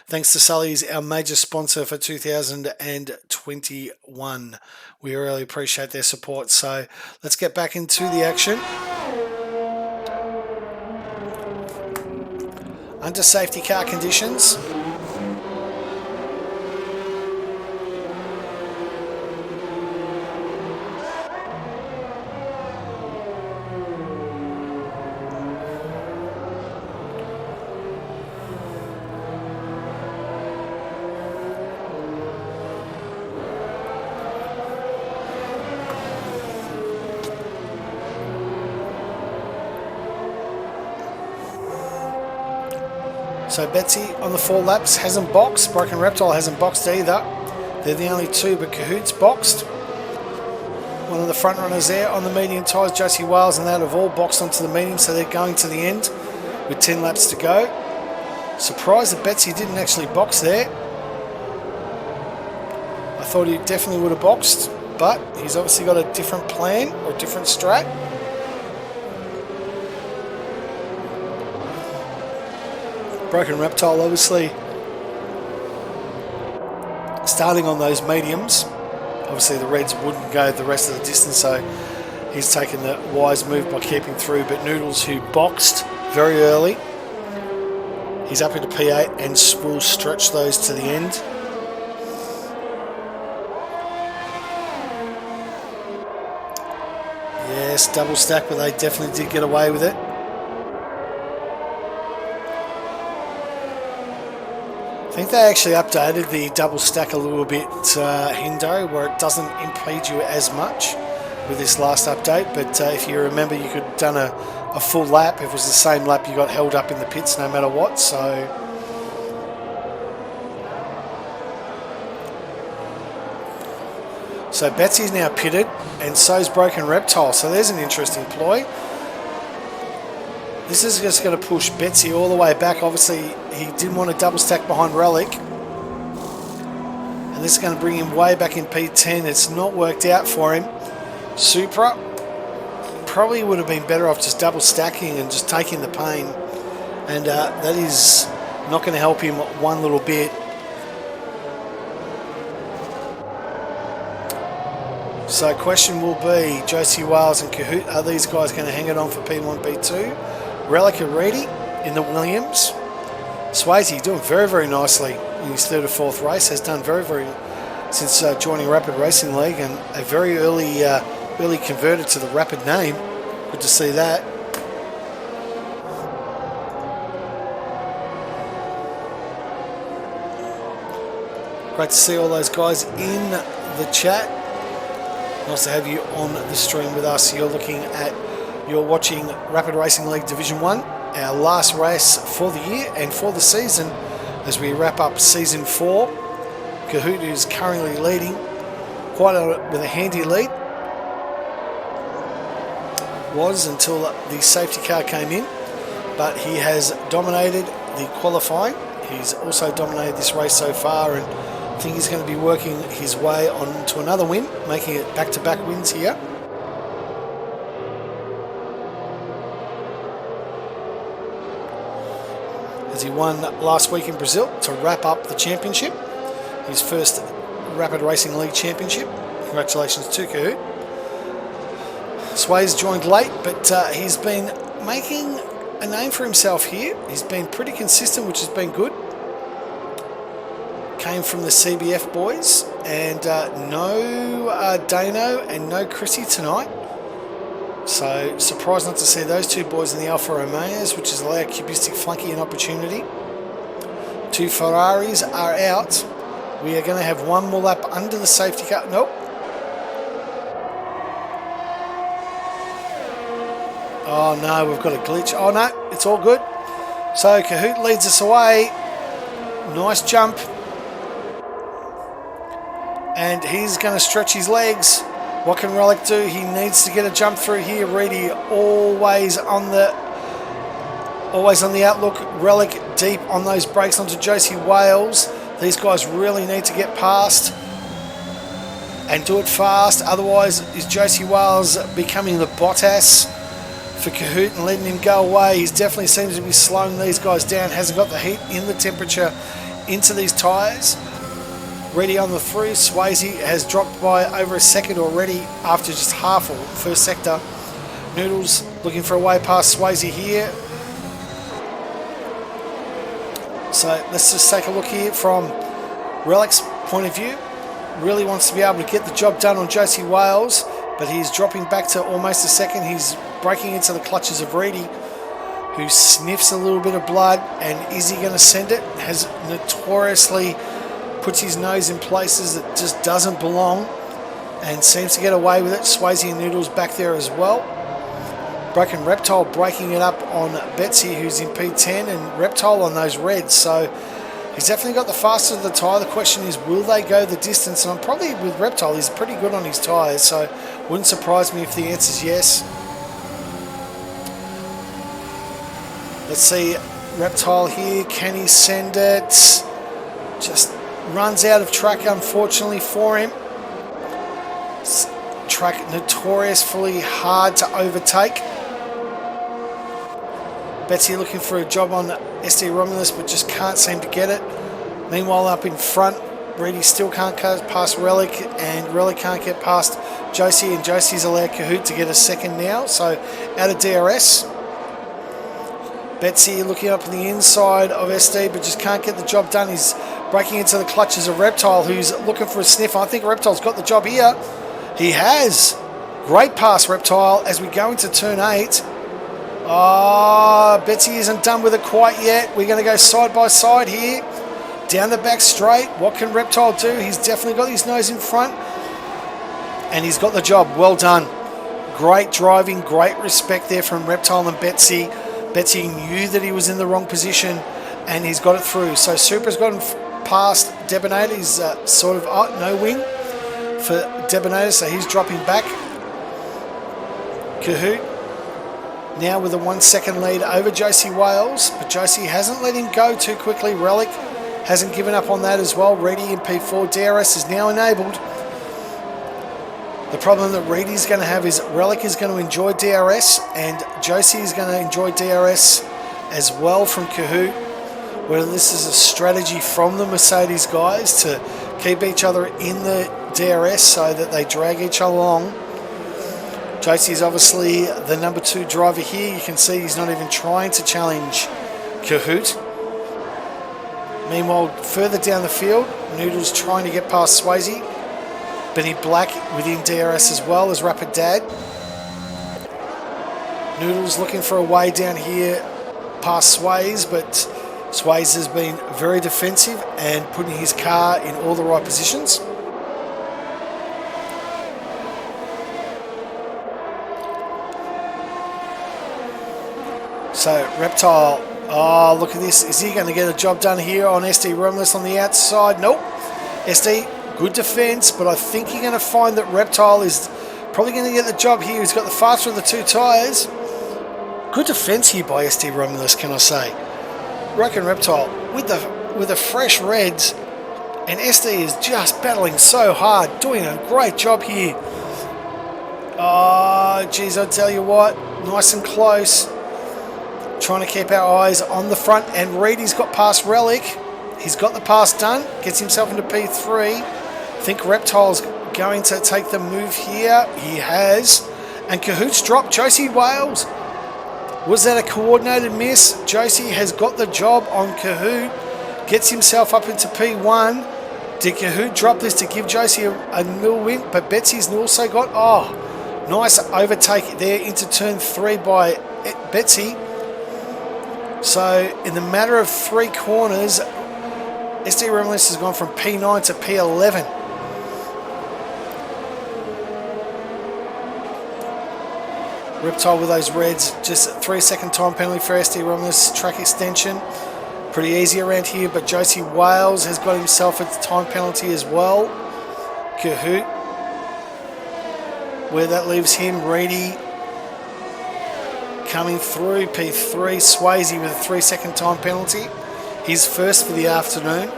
Thanks to Sully's, our major sponsor for 2021. We really appreciate their support. So let's get back into the action. Under safety car conditions. So Betsy on the 4 laps hasn't boxed. Broken Reptile hasn't boxed either. They're the only two, but Cahoot's boxed. One of the front runners there on the medium tyres, Josie Wales, and that have all boxed onto the medium, so they're going to the end with 10 laps to go. Surprised that Betsy didn't actually box there. I thought he definitely would have boxed, but he's obviously got a different plan or a different strat. Broken Reptile obviously starting on those mediums. Obviously the Reds wouldn't go the rest of the distance, so he's taken the wise move by keeping through. But Noodles, who boxed very early, he's up into P8 and will stretch those to the end. Yes, double stack, but they definitely did get away with it. I think they actually updated the double stack a little bit, Hindo, where it doesn't impede you as much with this last update. But if you remember, you could have done a full lap. If it was the same lap, you got held up in the pits no matter what. So Betsy's now pitted, and so's Broken Reptile. So there's an interesting ploy. This is just going to push Betsy all the way back. Obviously, he didn't want to double stack behind Relic. And this is going to bring him way back in P10. It's not worked out for him. Supra probably would have been better off just double stacking and just taking the pain. And that is not going to help him one little bit. So question will be, Josie Wales and Cahoot, are these guys going to hang it on for P1, P2? Relic and Reedy in the Williams. Swayze doing very, very nicely in his 3rd or 4th race. Has done very, very since joining Rapid Racing League, and a very early converted to the Rapid name. Good to see that. Great to see all those guys in the chat. Nice to have you on the stream with us. You're watching Rapid Racing League Division 1, our last race for the year and for the season as we wrap up Season 4. Cahoot is currently leading with a handy lead. Was until the safety car came in, but he has dominated the qualifying. He's also dominated this race so far, and I think he's going to be working his way on to another win, making it back-to-back wins here. As he won last week in Brazil to wrap up the championship, his first Rapid Racing League championship. Congratulations to Cahoot. Sway's joined late, but he's been making a name for himself here. He's been pretty consistent, which has been good. Came from the CBF boys, and no Dano and no Chrissy tonight. So surprised not to see those two boys in the Alfa Romeos, which has allowed Cubistic Flunky an opportunity. 2 Ferraris are out. We are going to have one more lap under the safety car. Nope. Oh no, we've got a glitch. Oh no, it's all good. So Cahoot leads us away. Nice jump. And he's going to stretch his legs. What can Relic do? He needs to get a jump through here. Reedy always on the outlook. Relic deep on those brakes onto Josie Wales. These guys really need to get past and do it fast. Otherwise, is Josie Wales becoming the Bottas for Kahoot and letting him go away. He definitely seems to be slowing these guys down. Hasn't got the heat in the temperature into these tyres. Ready on the through. Swayze has dropped by over a second already after just half or first sector. Noodles looking for a way past Swayze here. So let's just take a look here from Relic's point of view. Really wants to be able to get the job done on Josie Wales, but he's dropping back to almost a second. He's breaking into the clutches of Reedy, who sniffs a little bit of blood, and is he going to send it? Has notoriously puts his nose in places that just doesn't belong and seems to get away with it. Swayze and Noodles back there as well. Broken Reptile breaking it up on Betsy, who's in P10, and Reptile on those reds. So he's definitely got the faster of the tyre. The question is, will they go the distance? And I'm probably with Reptile, he's pretty good on his tyres, so wouldn't surprise me if the answer is yes. Let's see, Reptile here, can he send it? Just runs out of track, unfortunately for him. Track notoriously hard to overtake. Betsy looking for a job on SD Romulus, but just can't seem to get it. Meanwhile, up in front, Reedy still can't get past Relic, and Relic can't get past Josie, and Josie's allowed Kahoot to get a second now, so out of DRS. Betsy looking up on the inside of SD, but just can't get the job done. He's breaking into the clutches of Reptile, who's looking for a sniff. I think Reptile's got the job here. He has. Great pass, Reptile, as we go into turn 8. Betsy isn't done with it quite yet. We're going to go side by side here. Down the back straight. What can Reptile do? He's definitely got his nose in front. And he's got the job. Well done. Great driving, great respect there from Reptile and Betsy. Betsy knew that he was in the wrong position, and he's got it through. So Supra's got him past Debonator. He's sort of no wing for Debonator, so he's dropping back. Kahoot now with a 1 second lead over Josie Wales, but Josie hasn't let him go too quickly. Relic hasn't given up on that as well. Reedy in P4. DRS is now enabled. The problem that Reedy's going to have is Relic is going to enjoy DRS, and Josie is going to enjoy DRS as well from Kahoot. Whether this is a strategy from the Mercedes guys to keep each other in the DRS so that they drag each other along. Josie's obviously the number 2 driver here. You can see he's not even trying to challenge Kahoot. Meanwhile, further down the field, Noodles trying to get past Swayze. Benny Black within DRS as well as Rapid Dad. Noodles looking for a way down here past Swayze, but Swayze has been very defensive and putting his car in all the right positions. So Reptile, oh look at this, is he going to get a job done here on SD Romulus on the outside? Nope. SD, good defense, but I think you're going to find that Reptile is probably going to get the job here. He's got the faster of the 2 tyres. Good defense here by SD Romulus, can I say. Reckon Reptile with the fresh reds, and SD is just battling so hard, doing a great job here. Oh, geez, I tell you what, nice and close. Trying to keep our eyes on the front, and Reedy's got past Relic. He's got the pass done, gets himself into P3. I think Reptile's going to take the move here. He has. And Kahoot's dropped Josie Wales. Was that a coordinated miss? Josie has got the job on Kahoot. Gets himself up into P1. Did Kahoot drop this to give Josie a nil win? But Betsy's also got, nice overtake there into turn 3 by Betsy. So in the matter of 3 corners, SD Romulus has gone from P9 to P11. Reptile with those reds, just a 3-second time penalty for SD Romulus. Track extension, pretty easy around here, but Josie Wales has got himself a time penalty as well. Kahoot, where that leaves him, Reedy coming through P3. Swayze with a 3-second time penalty. He's first for the afternoon.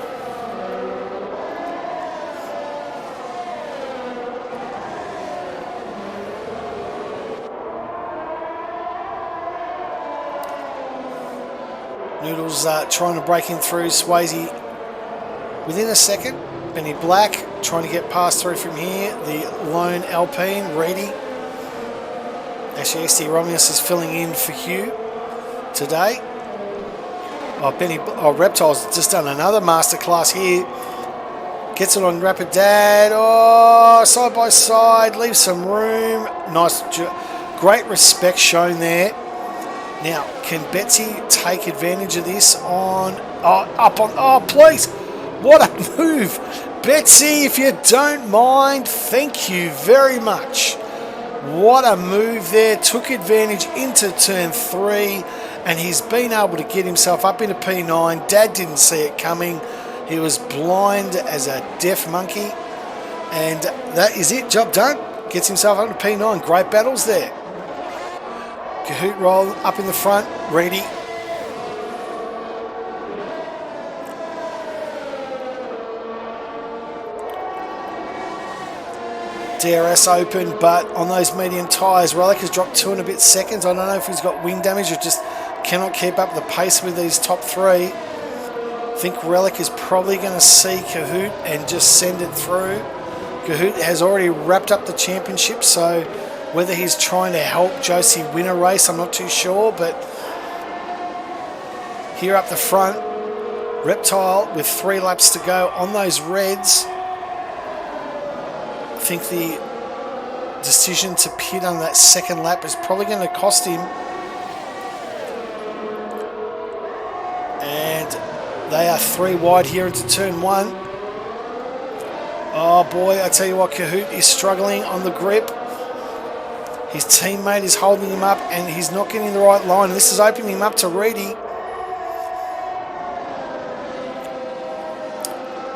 Noodles trying to break in through. Swayze within a second. Benny Black trying to get past through from here. The lone Alpine, Reedy. Actually, XT Romulus is filling in for Hugh today. Reptile's just done another masterclass here. Gets it on Rapid Dad. Oh, side by side. Leaves some room. Nice. Great respect shown there. Now, can Betsy take advantage of this on... Oh, please. What a move. Betsy, if you don't mind, thank you very much. What a move there. Took advantage into turn 3, and he's been able to get himself up into P9. Dad didn't see it coming. He was blind as a deaf monkey. And that is it. Job done. Gets himself up to P9. Great battles there. Kahoot roll up in the front. Reedy. DRS open, but on those medium tyres, Relic has dropped 2 and a bit seconds. I don't know if he's got wing damage or just cannot keep up the pace with these top 3. I think Relic is probably going to see Kahoot and just send it through. Kahoot has already wrapped up the championship, so whether he's trying to help Josie win a race, I'm not too sure, but here up the front, Reptile with 3 laps to go on those reds. I think the decision to pit on that second lap is probably going to cost him. And they are 3 wide here into turn 1. Oh boy, I tell you what, Kahoot is struggling on the grip. His teammate is holding him up and he's not getting the right line. This is opening him up to Reedy.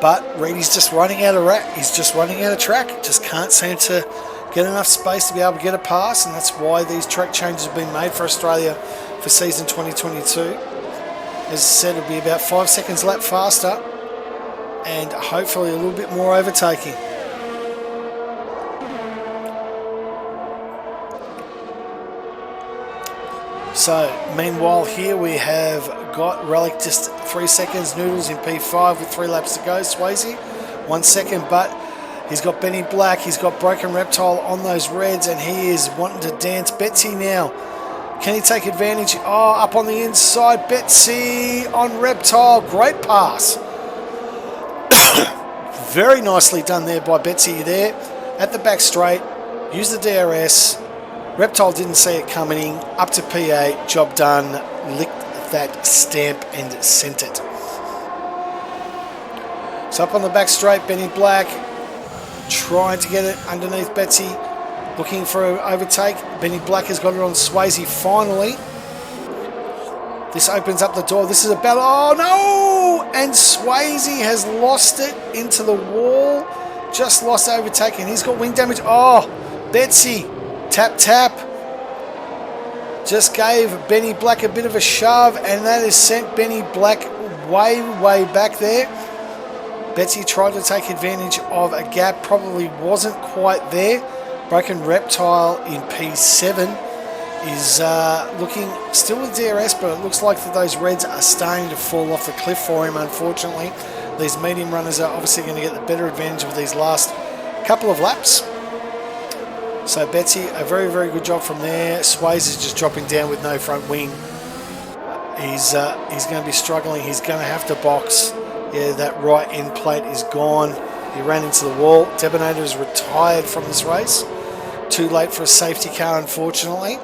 But Reedy's just running out of He's just running out of track. Just can't seem to get enough space to be able to get a pass, and that's why these track changes have been made for Australia for season 2022. As I said, it'll be about 5 seconds lap faster, and hopefully a little bit more overtaking. So, meanwhile here we have got Relic just 3 seconds, Noodles in P5 with 3 laps to go, Swayze 1 second, but he's got Benny Black, he's got Broken Reptile on those reds, and he is wanting to dance. Betsy now, can he take advantage? Oh, up on the inside, Betsy on Reptile, great pass. Very nicely done there by Betsy there, at the back straight, use the DRS. Reptile didn't see it coming, up to P8, job done, licked that stamp and sent it. So up on the back straight, Benny Black trying to get it underneath Betsy, looking for an overtake. Benny Black has got it on Swayze finally. This opens up the door, this is a battle, oh no! And Swayze has lost it into the wall, just lost overtake, and he's got wing damage. Oh, Betsy. Tap. Just gave Benny Black a bit of a shove, and that has sent Benny Black way back there. Betsy tried to take advantage of a gap, probably wasn't quite there. Broken Reptile in P7 is looking still with DRS, but it looks like that those reds are starting to fall off the cliff for him, unfortunately. These medium runners are obviously going to get the better advantage of these last couple of laps. So Betsy, a very good job from there. Swayze is just dropping down with no front wing. He's going to be struggling. He's going to have to box. Yeah, that right end plate is gone. He ran into the wall. Debonator is retired from this race. Too late for a safety car, unfortunately.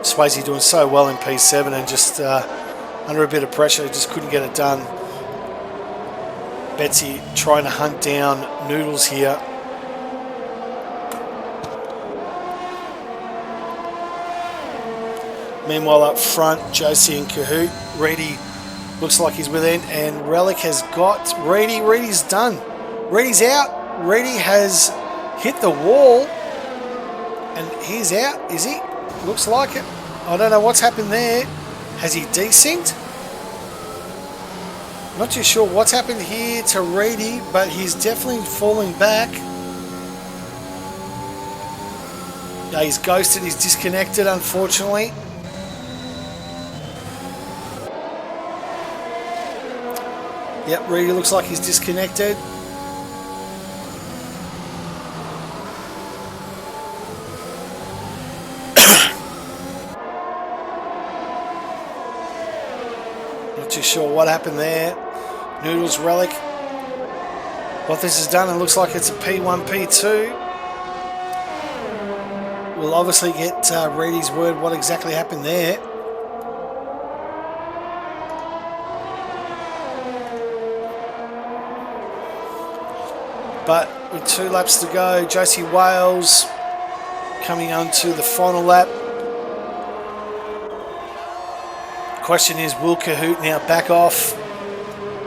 Swayze doing so well in P7 and just under a bit of pressure, just couldn't get it done. Betsy trying to hunt down Noodles here. Meanwhile up front, Josie and Kahoot. Reedy looks like he's within, and Relic has got Reedy. Reedy's done. Reedy's out. Reedy has hit the wall, and he's out, is he? Looks like it. I don't know what's happened there. Has he desynced? Not too sure what's happened here to Reedy, but he's definitely falling back. Yeah, he's ghosted, he's disconnected, unfortunately. Yep, Reedy looks like he's disconnected. Not too sure what happened there. Noodles Relic. What this has done, it looks like it's a P1, P2. We'll obviously get Reedy's word what exactly happened there. But with 2 laps to go, Josie Wales coming onto the final lap. Question is, will Kahoot now back off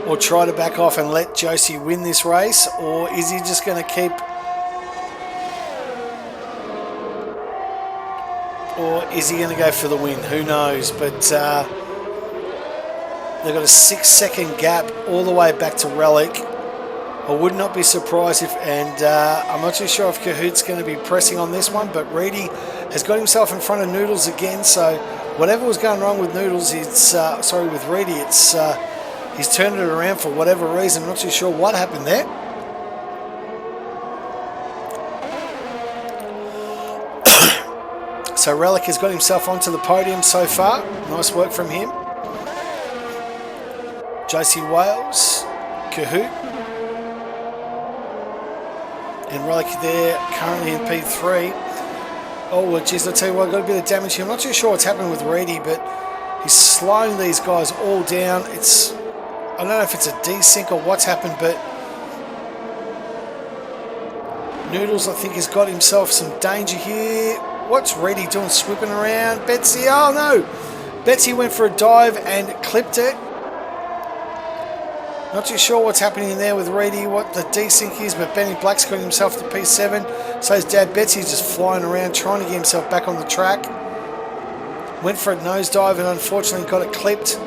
or try to back off and let Josie win this race, or is he just going to keep, or is he going to go for the win? Who knows? But they've got a 6-second gap all the way back to Relic. I would not be surprised if, and I'm not too sure if Kahoot's going to be pressing on this one, but Reedy has got himself in front of Noodles again, so whatever was going wrong with Noodles, it's with Reedy, it's he's turned it around for whatever reason. I'm not too sure what happened there. So Relic has got himself onto the podium so far. Nice work from him. Josie Wales, Kahoot, and Relic there currently in P3. Oh, well, geez, I'll tell you what, I've got a bit of damage here. I'm not too sure what's happened with Reedy, but he's slowing these guys all down. I don't know if it's a desync or what's happened, but Noodles, I think, has got himself some danger here. What's Reedy doing, swooping around? Betsy, oh no! Betsy went for a dive and clipped it. Not too sure what's happening there with Reedy, what the desync is, but Benny Black's got himself to P7. So his dad Betsy's just flying around, trying to get himself back on the track. Went for a nosedive and unfortunately got it clipped.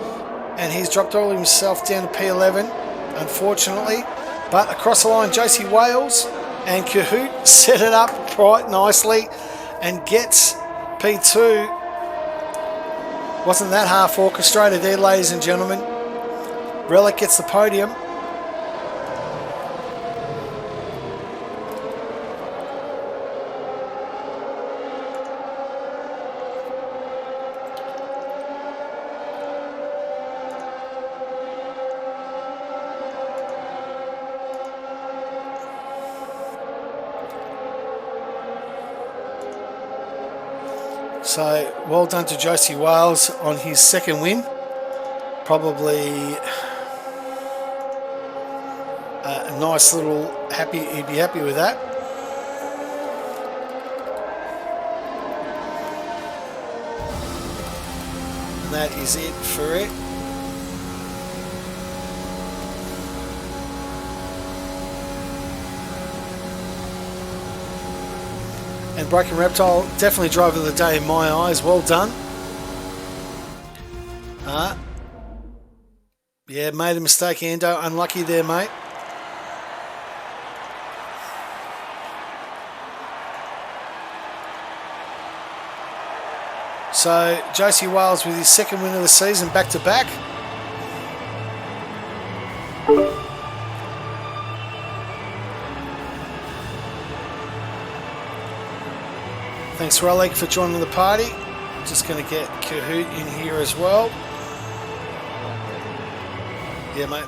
And he's dropped all of himself down to P11, unfortunately. But across the line, Josie Wales and Kahoot set it up quite nicely and gets P2. Wasn't that half orchestrated there, ladies and gentlemen. Relic gets the podium. So, well done to Josie Wales on his second win. Probably a nice little happy, he'd be happy with that. And that is it for it. And Broken Reptile, definitely driver of the day in my eyes. Well done. Yeah, made a mistake, Ando. Unlucky there, mate. So, Josie Wales with his second win of the season, back-to-back. Thanks, Relic, for joining the party. Just going to get Kahoot in here as well. Yeah, mate.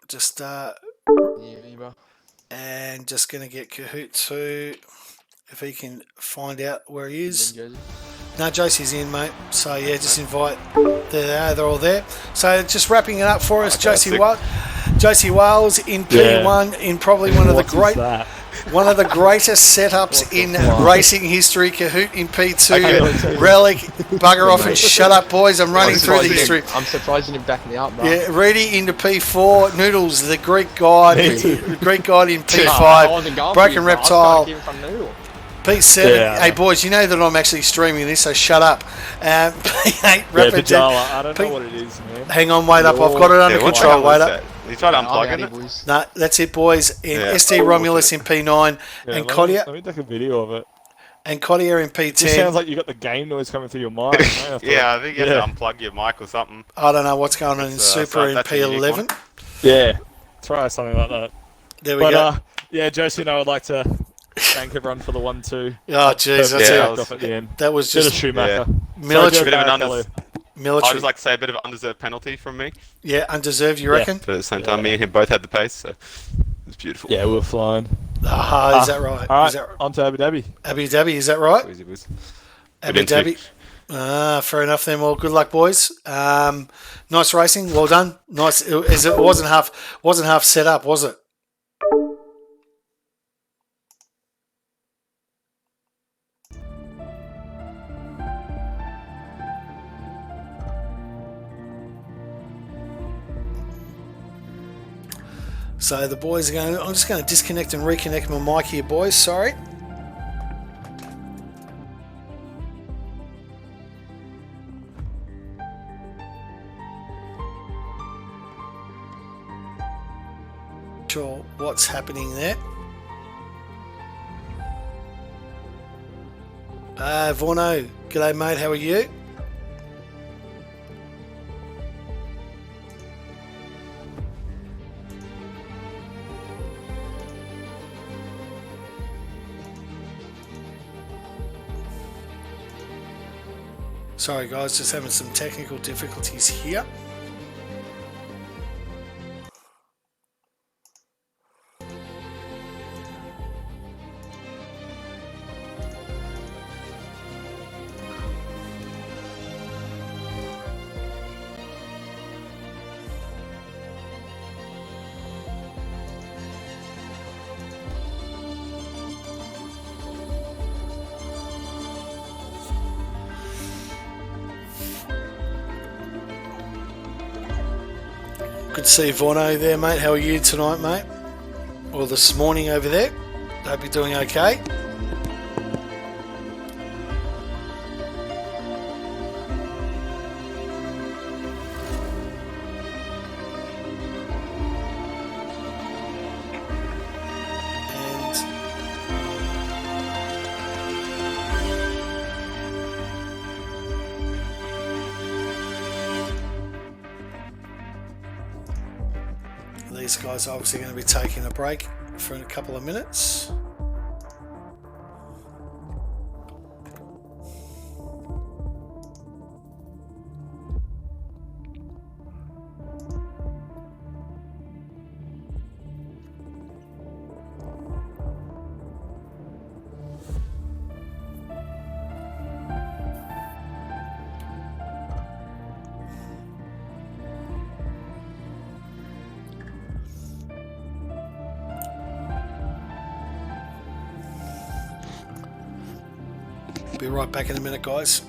Just, and just going to get Kahoot too, if he can find out where he is. No, Josie's in, mate. So, yeah, just invite. There they are, they're all there. So, just wrapping it up for us, Josie Wales in P1 in probably one of the greatest setups in racing history. Kahoot in P2. Relic, bugger off and shut up, boys. I'm running through the history. I'm surprising him back in the up, bro. Yeah, Reedy into P4. Noodles, the Greek god. The Greek god in P5. Broken Reptile. P7. Yeah. Hey, boys, you know that I'm actually streaming this, so shut up. P8 Yeah, Rapid Jet. Pajala. I don't know what it is, man. Hang on, wait up. I've got it under Yeah, what the control. hell Wait is up. that? You tried I'm unplugging out it? boys. No, that's it, boys. In Yeah. ST Romulus in P9 Yeah, and let Kodia me take a video of it. in It P10. sounds like you got the game noise coming through your mic. Man. Yeah, I think you have to unplug your mic or something. I don't know what's going on in It's, Super so in that's a unique P11. Yeah. Try something like that. There we But go. yeah, Josie and I would like to thank everyone for the 1-2. Oh, jeez, that's Yeah, it. Off at the end. That was Bit of just Schumacher. military. Bit of an Kelly. I'd Military. just like to say a bit of an undeserved penalty from me. Yeah, undeserved, you Yeah. reckon? But at the same time, me and him both had the pace, so it's beautiful. Yeah, we were flying. Ah, is that right? All Is right, that on to Abu Dhabi. Abu Dhabi? Is that right? Easy boys. Abu Good Dhabi. Fair enough then. Well, good luck, boys. Nice racing. Well done. Nice. It wasn't half set up, was it? So the boys are going. I'm just going to disconnect and reconnect my mic here, boys. Sorry. Sure, what's happening there? Vorno, g'day mate. How are you? Sorry guys, just having some technical difficulties here. Good to see you, Vorno there, mate. How are you tonight, mate? Or this morning over there? Hope you're doing okay. These guys are obviously going to be taking a break for a couple of minutes. Be right back in a minute, guys.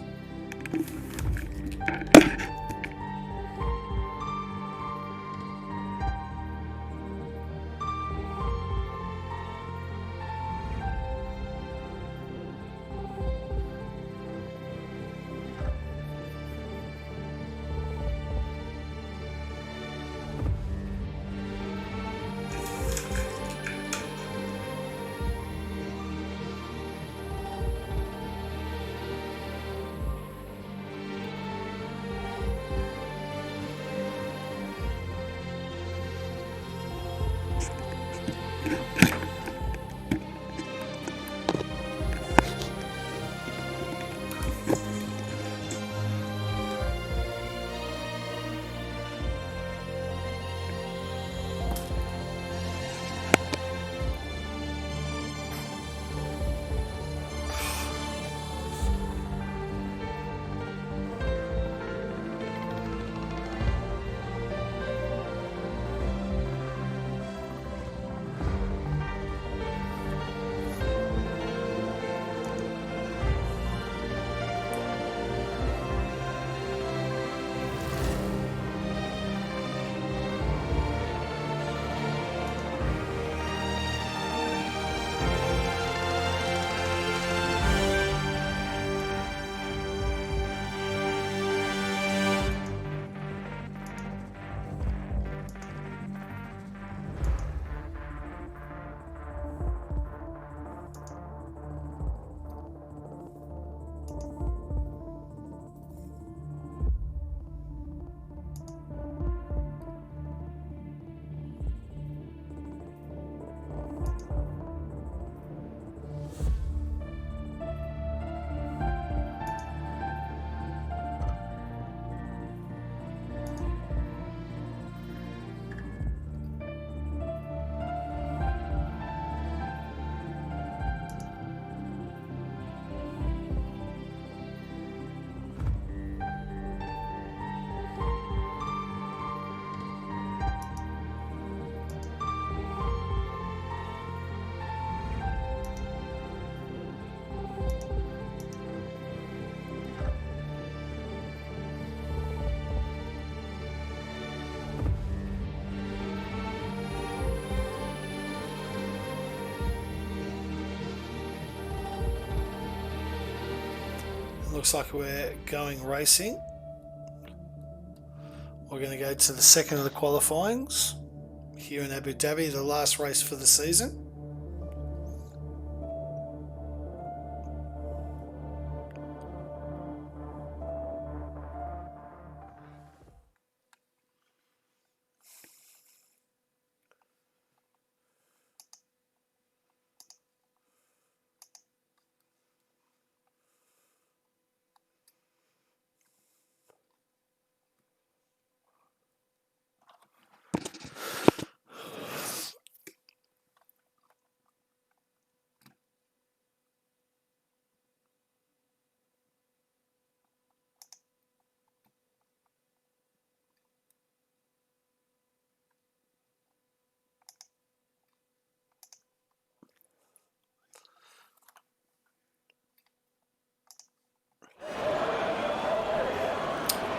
looks like we're going racing. We're going to go to the second of the qualifyings here in Abu Dhabi, the last race for the season.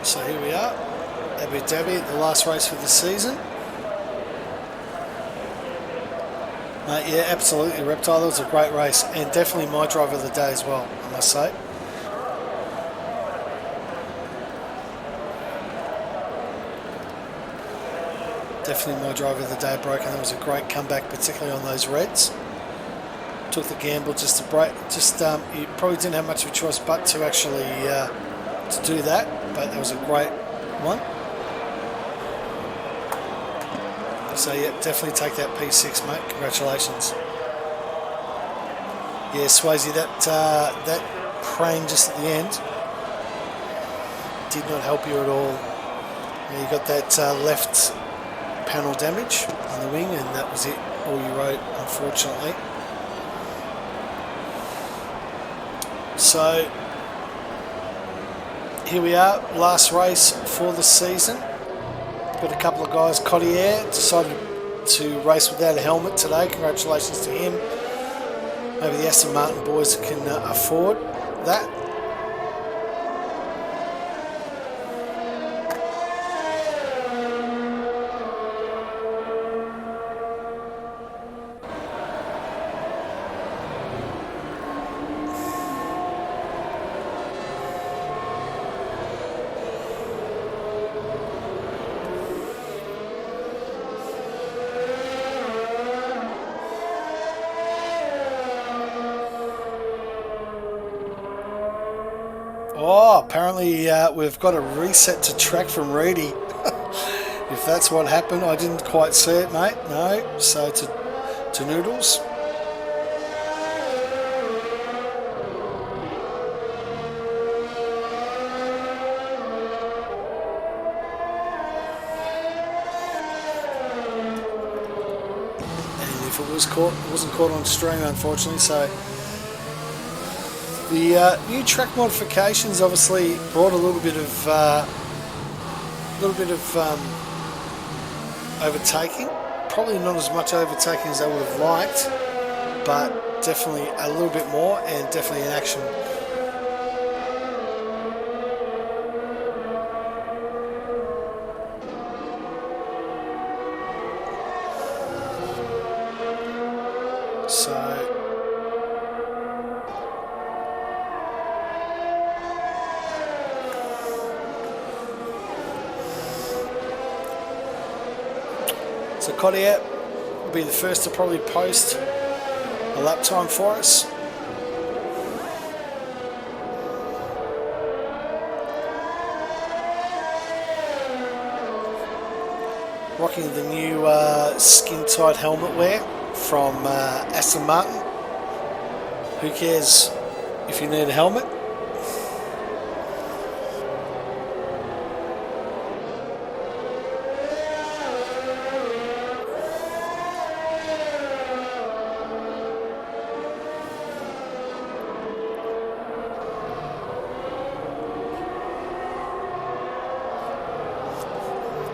So here we are, Abu Dhabi, the last race for the season. Mate, yeah, absolutely, Reptile. That was a great race, and definitely my driver of the day as well, I must say. Definitely my driver of the day, Broken. That was a great comeback, particularly on those reds. Took the gamble just to break. You probably didn't have much of a choice but to actually to do that. But that was a great one. So yeah, definitely take that P6, mate. Congratulations. Yeah, Swayze, that crane just at the end did not help you at all. Yeah, you got that left panel damage on the wing, and that was it. All you wrote, unfortunately. So here we are, last race for the season. Got a couple of guys. Cottier decided to race without a helmet today. Congratulations to him. Maybe the Aston Martin boys can afford that. Oh, apparently we've got a reset to track from Reedy. If that's what happened, I didn't quite see it, mate. No, so to Noodles. And if it was caught, it wasn't caught on stream, unfortunately. So the new track modifications obviously brought a little bit of overtaking. Probably not as much overtaking as I would have liked, but definitely a little bit more, and definitely in action. So Cottier will be the first to probably post a lap time for us. Rocking the new skin-tight helmet wear from Aston Martin. Who cares if you need a helmet?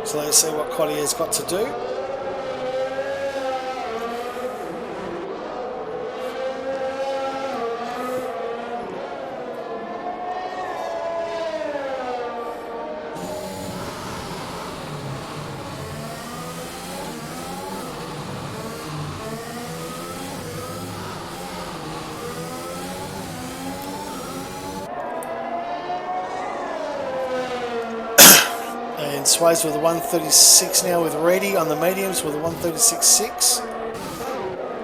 So let's see what Cottier's got to do. And Sways with a 136 now with Reedy on the mediums with a 136.6.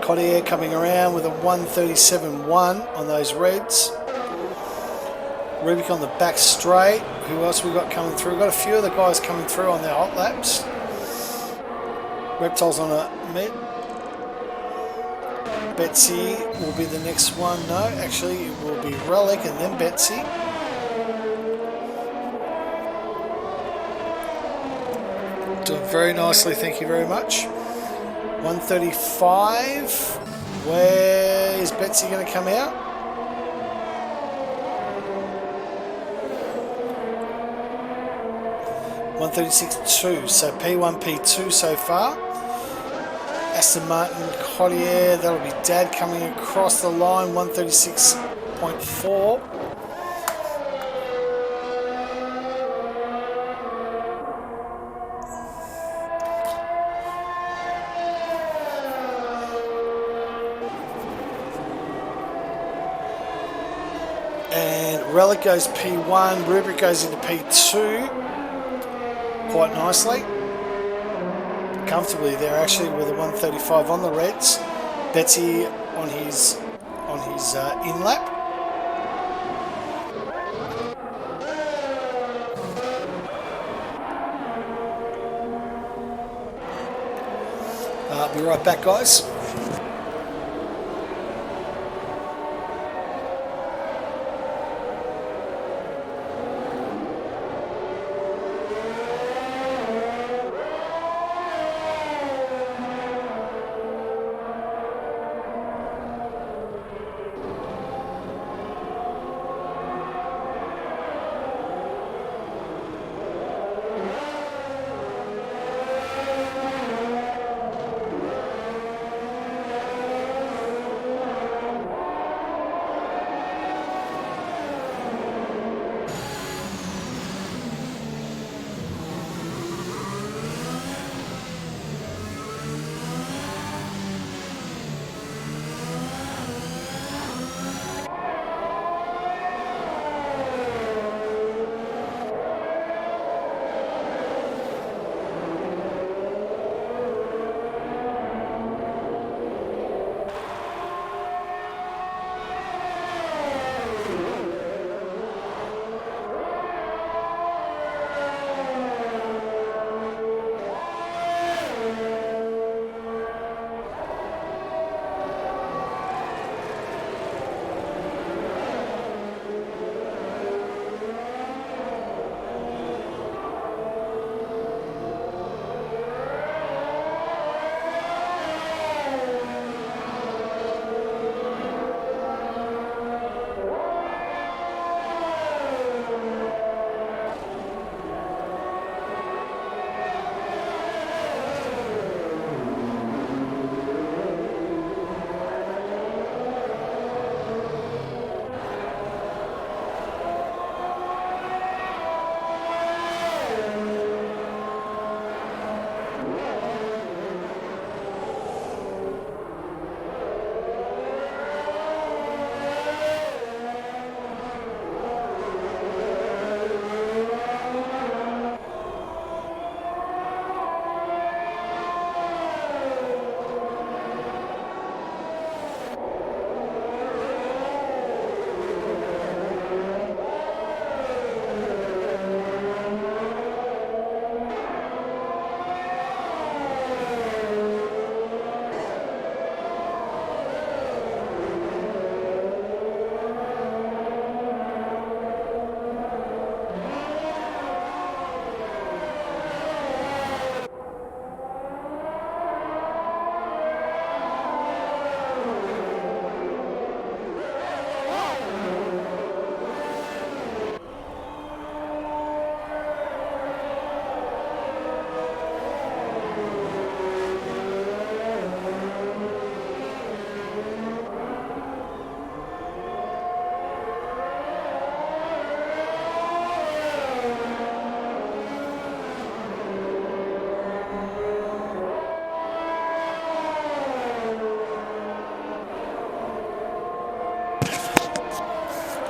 Cottier coming around with a 137.1 on those reds. Rubik on the back straight. Who else we got coming through? We've got a few of the guys coming through on their hot laps. Reptiles on a mid. Betsy will be the next one. No, actually it will be Relic and then Betsy. Doing very nicely, thank you very much. 135. Where is Betsy going to come out? $136.2. So P1, P2 so far. Aston Martin, Collier, that'll be Dad coming across the line. 136.4. And Relic goes P1, Rubric goes into P2 quite nicely. Comfortably there actually with a 135 on the reds. Betsy on his in lap. Be right back, guys.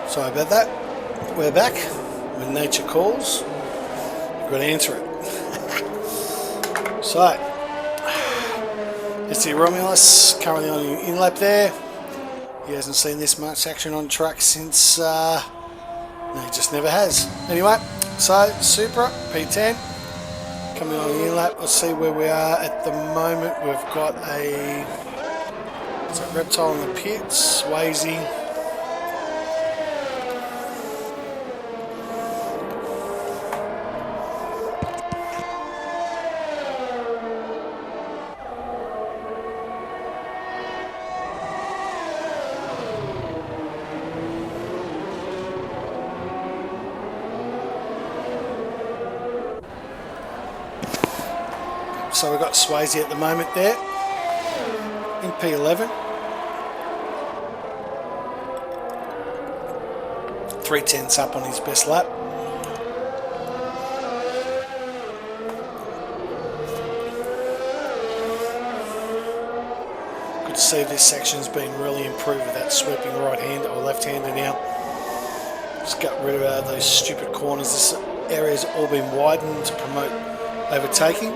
Sorry about that. We're back. When nature calls, you've got to answer it. So, it's the Romulus currently on the in-lap there. He hasn't seen this much action on track since, no, he just never has. Anyway, so Supra, P10, coming on the in-lap. Let's see where we are at the moment. We've got a Reptile in the pits, Swayze. So we've got Swayze at the moment there in P11. 3/10 up on his best lap. Good to see this section's been really improved with that sweeping right hand or left hander now. Just got rid of those stupid corners. This area's all been widened to promote overtaking.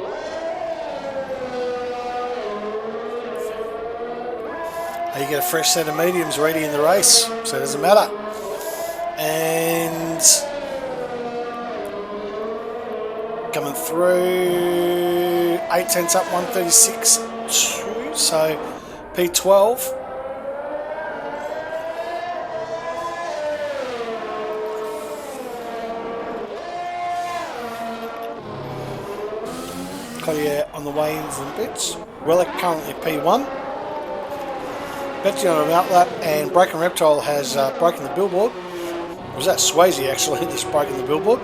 You get a fresh set of mediums ready in the race, so it doesn't matter. And coming through 8/10 up, 136.2, so P12. Collier on the way-ins and bits. Relic currently P1. Betsy on an outlap, and Broken Reptile has broken the billboard. Was that Swayze actually that's broken the billboard?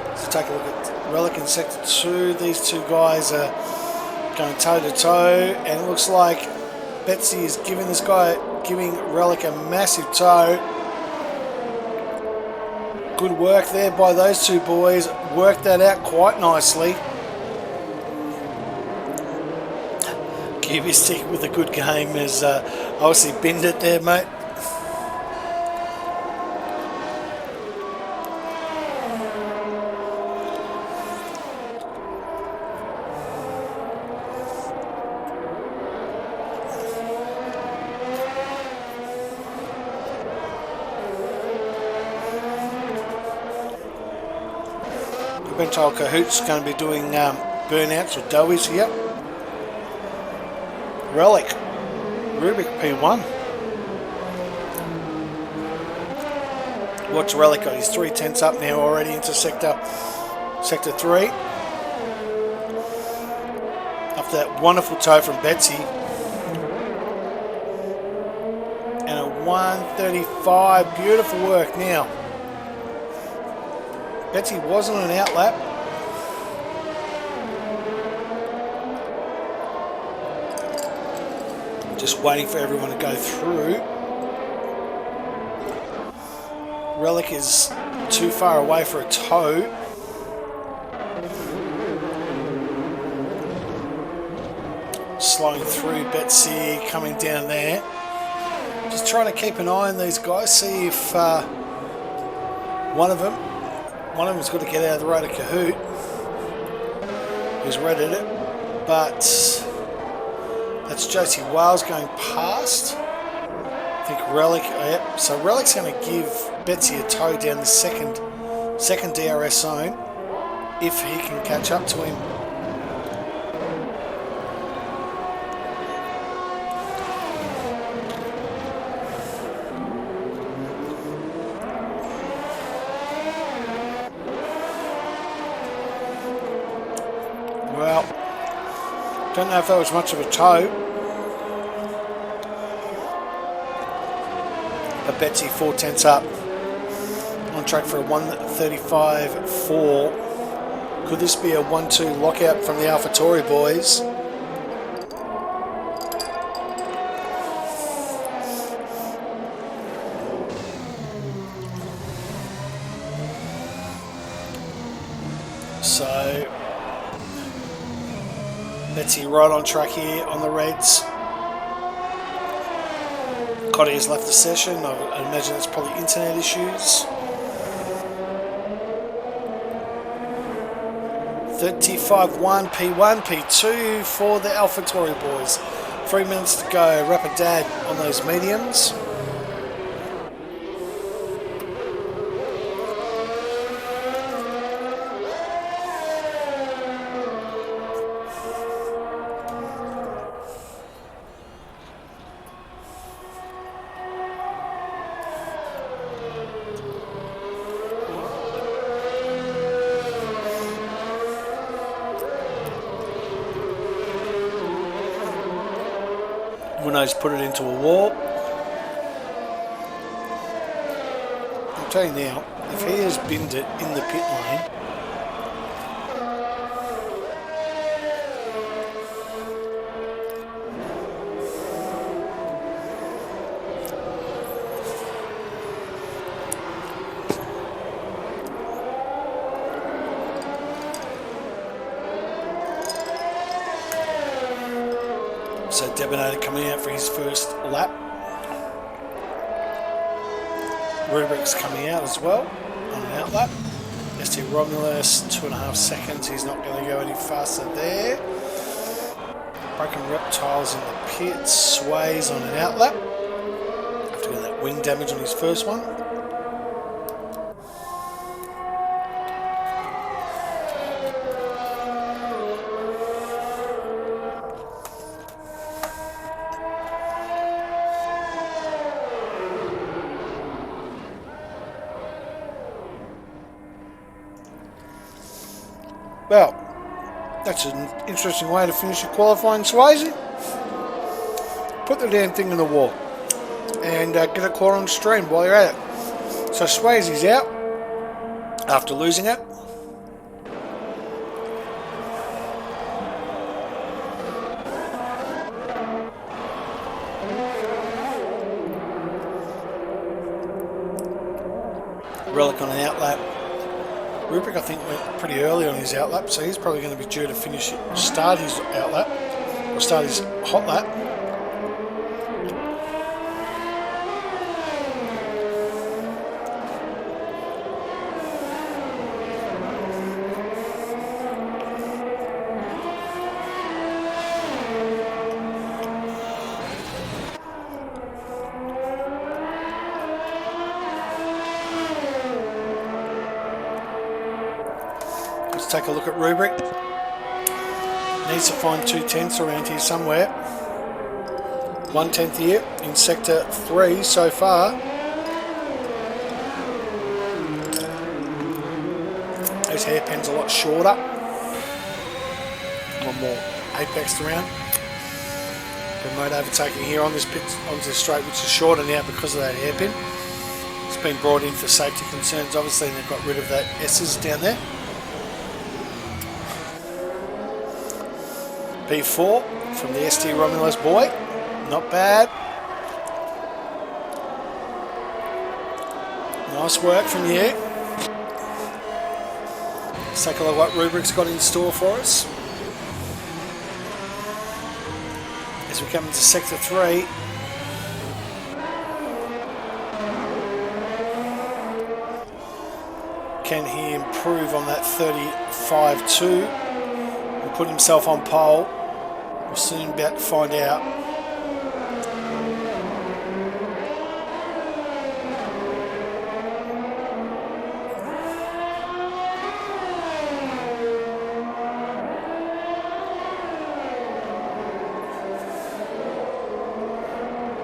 Let's take a look at Relic in Sector 2. These two guys are going toe to toe, and it looks like Betsy is giving Relic a massive toe. Good work there by those two boys. Worked that out quite nicely. Cubistic with a good game has obviously binned it there, mate. Ventile Cahoot's going to be doing burnouts or doughies here. Relic, Rubik P1. Watch Relic got his 3/10 up now already into sector 3. After that wonderful toe from Betsy. And a 135, beautiful work now. Betsy was on an outlap. Just waiting for everyone to go through. Relic is too far away for a toe. Slowing through Betsy, coming down there. Just trying to keep an eye on these guys, see if one of them's got to get out of the road of Cahoot, who's read at it, but that's Josie Wales going past. I think Relic, yep. So Relic's going to give Betsy a toe down the second DRS zone if he can catch up to him. Well, don't know if that was much of a toe. But Betsy 4/10 up. On track for a 135.4. Could this be a 1-2 lockout from the AlphaTauri boys? So Betsy right on track here on the Reds. Cotty has left the session. I imagine it's probably internet issues. 35-1, P1, P2 for the AlphaTauri boys. 3 minutes to go. Rapid Dad on those mediums. Winnows put it into a wall. I'll tell you now, if he has binned it in the pit lane, so Debonator coming out for his first lap. Rubrik's coming out as well on an out lap. ST Romulus, 2.5 seconds. He's not going to go any faster there. Broken Reptiles in the pits. Sways on an out lap. After getting that wing damage on his first one. Well, that's an interesting way to finish your qualifying, Swayze. Put the damn thing in the wall and get it caught on stream while you're at it. So Swayze's out after losing it. Relic on an out lap. Rubrik, I think, went pretty early on his out lap, so he's probably going to be due to start his out lap, or start his hot lap. Let's take a look at Rubrik. Needs to find 2/10 around here somewhere. 1/10 here in sector 3 so far. Those hairpins a lot shorter. One more apex around. Remote overtaking here on this pit onto the straight, which is shorter now because of that hairpin. It's been brought in for safety concerns, obviously, and they've got rid of that S's down there. P4 from the ST Romulus boy. Not bad. Nice work from you. Let's take a look at what Rubrik's got in store for us. As we come into sector 3. Can he improve on that 35.2 and put himself on pole? We're soon about to find out.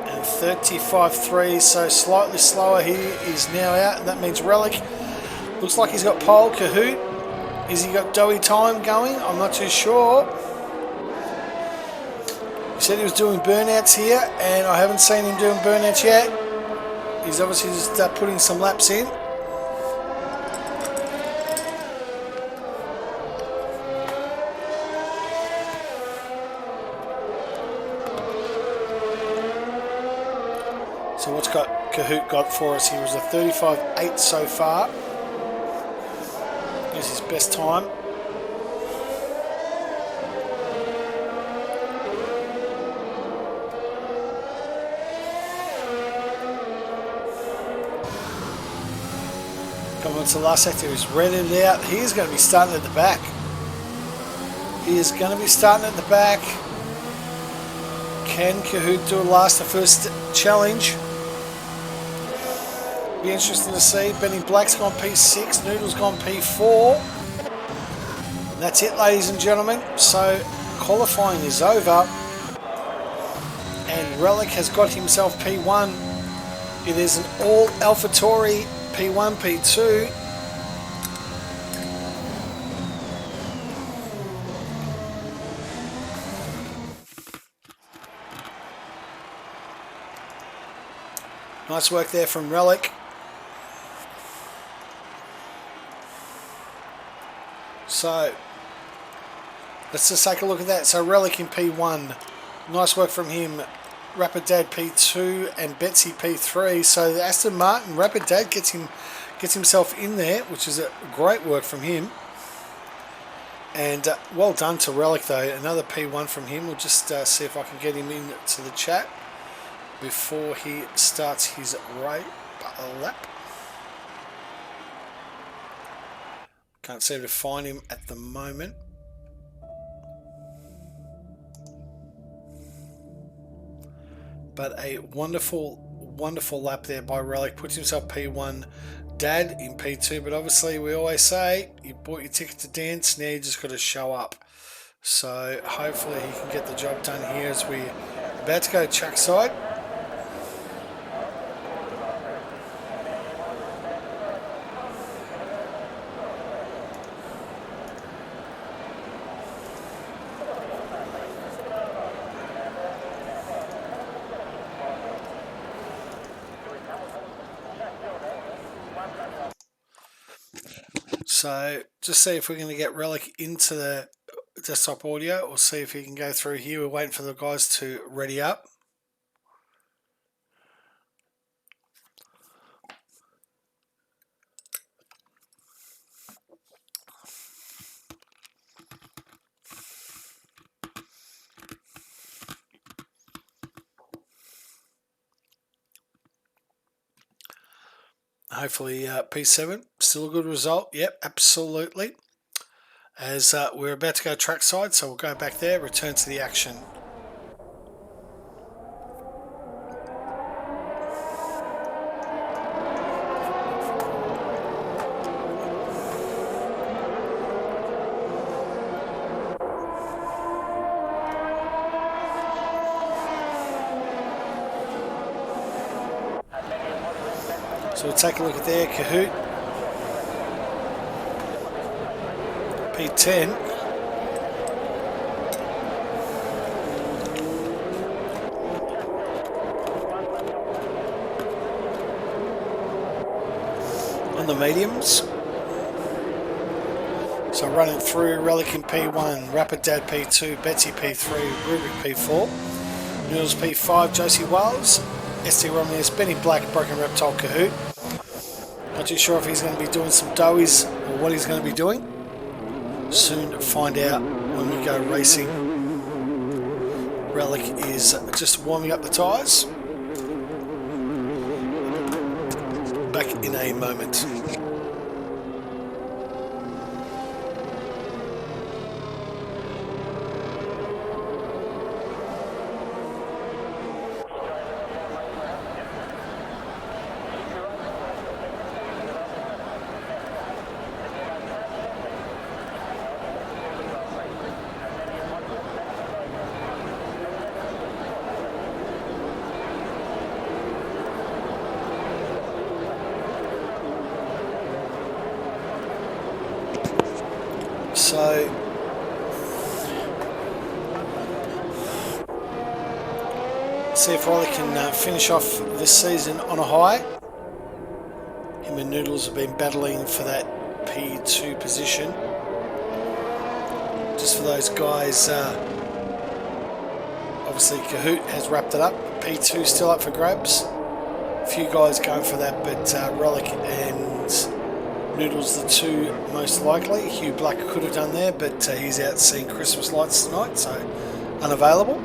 And 35.3, so slightly slower here, is now out, and that means Relic. Looks like he's got pole. Kahoot. Has he got doughy time going? I'm not too sure. He said he was doing burnouts here, and I haven't seen him doing burnouts yet. He's obviously just putting some laps in. So what's Kahoot got for us? He was a 35.8 so far. Here's his best time. Coming on to the last sector, he's ready it out. He is going to be starting at the back. He is going to be starting at the back. Can Kahoot do the first challenge? Be interesting to see. Benny Black's gone P6, Noodle's gone P4. And that's it, ladies and gentlemen. So qualifying is over. And Relic has got himself P1. It is an all AlphaTauri P1, P2. Nice work there from Relic. So let's just take a look at that. So Relic in P1. Nice work from him. Rapid Dad P2 and Betsy P3. So the Aston Martin Rapid Dad gets himself in there, which is a great work from him. And well done to Relic though. Another P1 from him. We'll just see if I can get him into the chat before he starts his lap. Can't seem to find him at the moment. But a wonderful, wonderful lap there by Relic. Puts himself P1, Dad in P2. But obviously, we always say, you bought your ticket to dance, now you just got to show up. So hopefully he can get the job done here as we're about to go trackside. So just see if we're going to get Relic into the desktop audio, or see if he can go through here. We're waiting for the guys to ready up. Hopefully P7, still a good result. Yep, absolutely. As we're about to go trackside, so we'll go back there, return to the action. So we'll take a look at there, Kahoot. P10. On the mediums. So running through Relic in P1, Rapid Dad P2, Betsy P3, Rubik P4, Noodles P5, Josie Wales, ST Romulus, Benny Black, Broken Reptile, Kahoot. Not too sure if he's going to be doing some doughies or what he's going to be doing. Soon to find out when we go racing. Relic is just warming up the tyres. Back in a moment. So see if Riley can finish off this season on a high. Him and Noodles have been battling for that P2 position. Just for those guys, obviously Kahoot has wrapped it up. P2 still up for grabs. A few guys going for that, but Relic and Noodles the two most likely. Hugh Black could have done there, but he's out seeing Christmas lights tonight, so unavailable.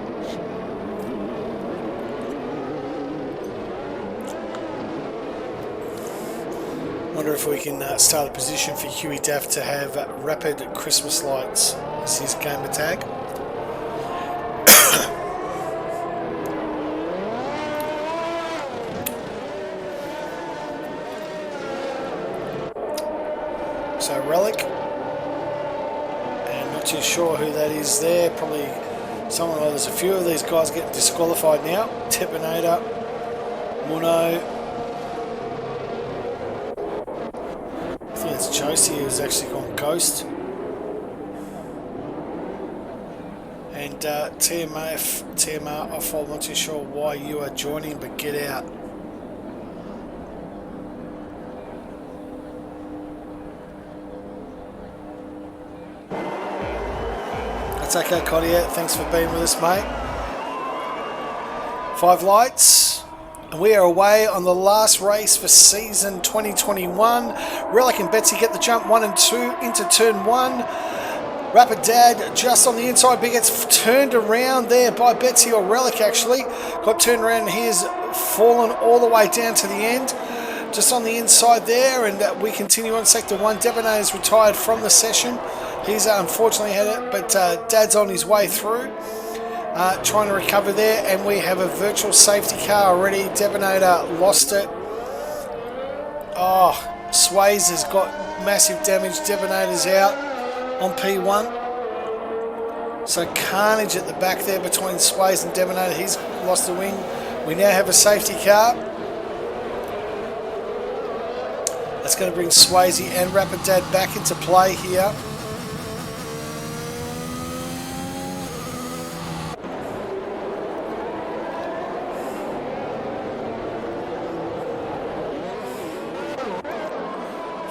Wonder if we can start a position for Huey Daff to have rapid Christmas lights as his gamer tag. So Relic, and not too sure who that is there. Probably someone. Oh, there's a few of these guys getting disqualified now. Tepinator, Muno. I think it's Josie who's actually gone ghost. And TMR off. I'm not too sure why you are joining, but get out. That's okay, Cottier. Thanks for being with us, mate. 5 lights. And we are away on the last race for season 2021. Relic and Betsy get the jump 1 and 2 into turn 1. Rapid Dad just on the inside, but gets turned around there by Betsy, or Relic actually. Got turned around and he has fallen all the way down to the end. Just on the inside there, and we continue on sector 1. Debonair is retired from the session. He's unfortunately had it, but Dad's on his way through. Trying to recover there, and we have a virtual safety car already. Debonator lost it. Oh, Sways has got massive damage. Debonator's out on P1. So carnage at the back there between Sways and Debonator. He's lost the wing. We now have a safety car. That's going to bring Swayze and Rapid Dad back into play here.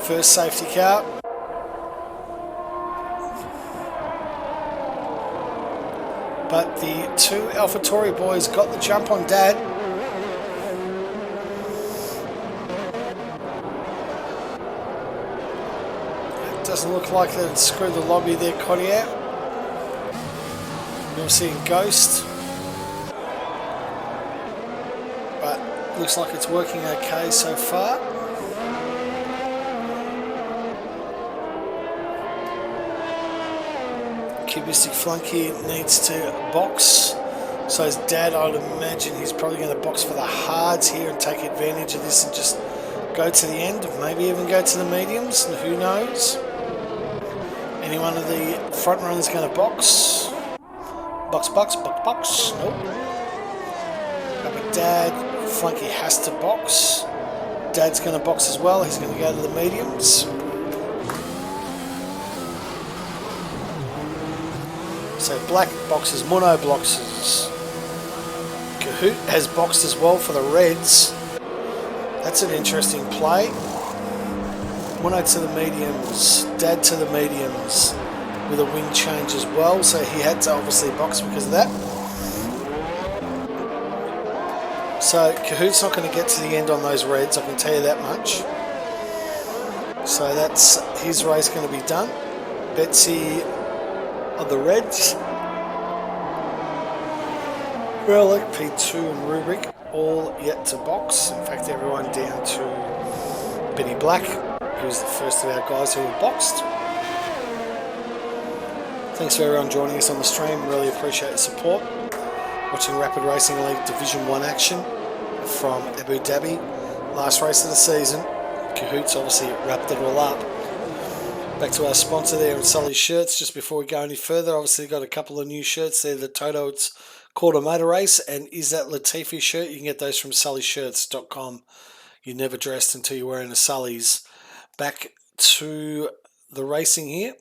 First safety car. But the 2 AlphaTauri boys got the jump on Dad. It doesn't look like they screwed the lobby there, Cottier. You're seeing Ghost. But looks like it's working okay so far. Cubistic Flunky needs to box. So his Dad, I would imagine he's probably going to box for the hards here and take advantage of this and just go to the end. Maybe even go to the mediums. Who knows? Any one of the front runners going to box. Box. Nope. But Dad, Flunky has to box. Dad's going to box as well. He's going to go to the mediums. So Black boxes, Muno boxes. Kahoot has boxed as well for the Reds. That's an interesting play. Muno to the mediums, Dad to the mediums with a wing change as well. So he had to obviously box because of that. So Kahoot's not going to get to the end on those Reds, I can tell you that much. So that's his race going to be done. Betsy of the Reds. Relic, P2 and Rubric all yet to box. In fact, everyone down to Benny Black, who's the first of our guys who have boxed. Thanks for everyone joining us on the stream. Really appreciate the support. Watching Rapid Racing League Division 1 action from Abu Dhabi. Last race of the season. Kahoot's obviously wrapped it all up. Back to our sponsor there in Sully's Shirts. Just before we go any further, obviously got a couple of new shirts there. The Toto, it's called a motor race, and Is That Latifi shirt? You can get those from sullyshirts.com. You're never dressed until you're wearing a Sully's. Back to the racing here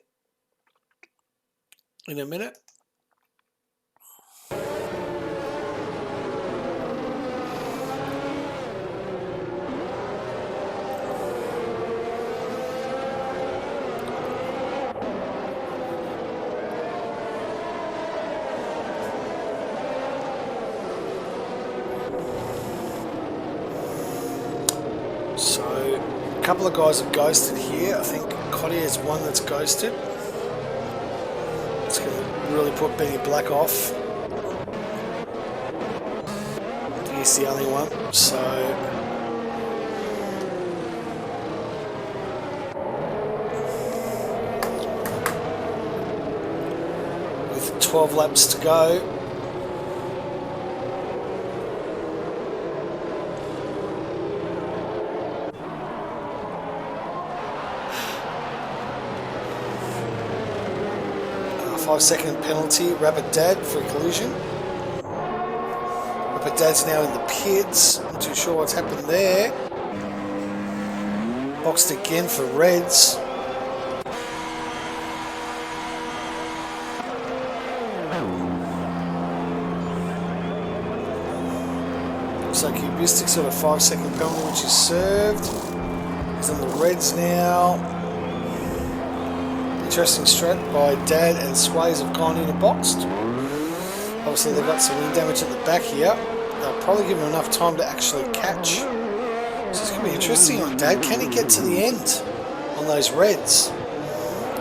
in a minute. So, a couple of guys have ghosted here. I think Cottier is one that's ghosted. It's going to really put Benny Black off. He's the only one. So, 12 laps to go. A 5-second penalty, Rapid Dad for a collision. Rapid Dad's now in the pits. Not too sure what's happened there. Boxed again for Reds. So Cubistic's got a 5-second penalty which is served. He's on the Reds now. Interesting strat by Dad and Sways have gone in and boxed. Obviously they've got some wind damage at the back here. They'll probably give him enough time to actually catch. So it's going to be interesting on Dad. Can he get to the end on those Reds?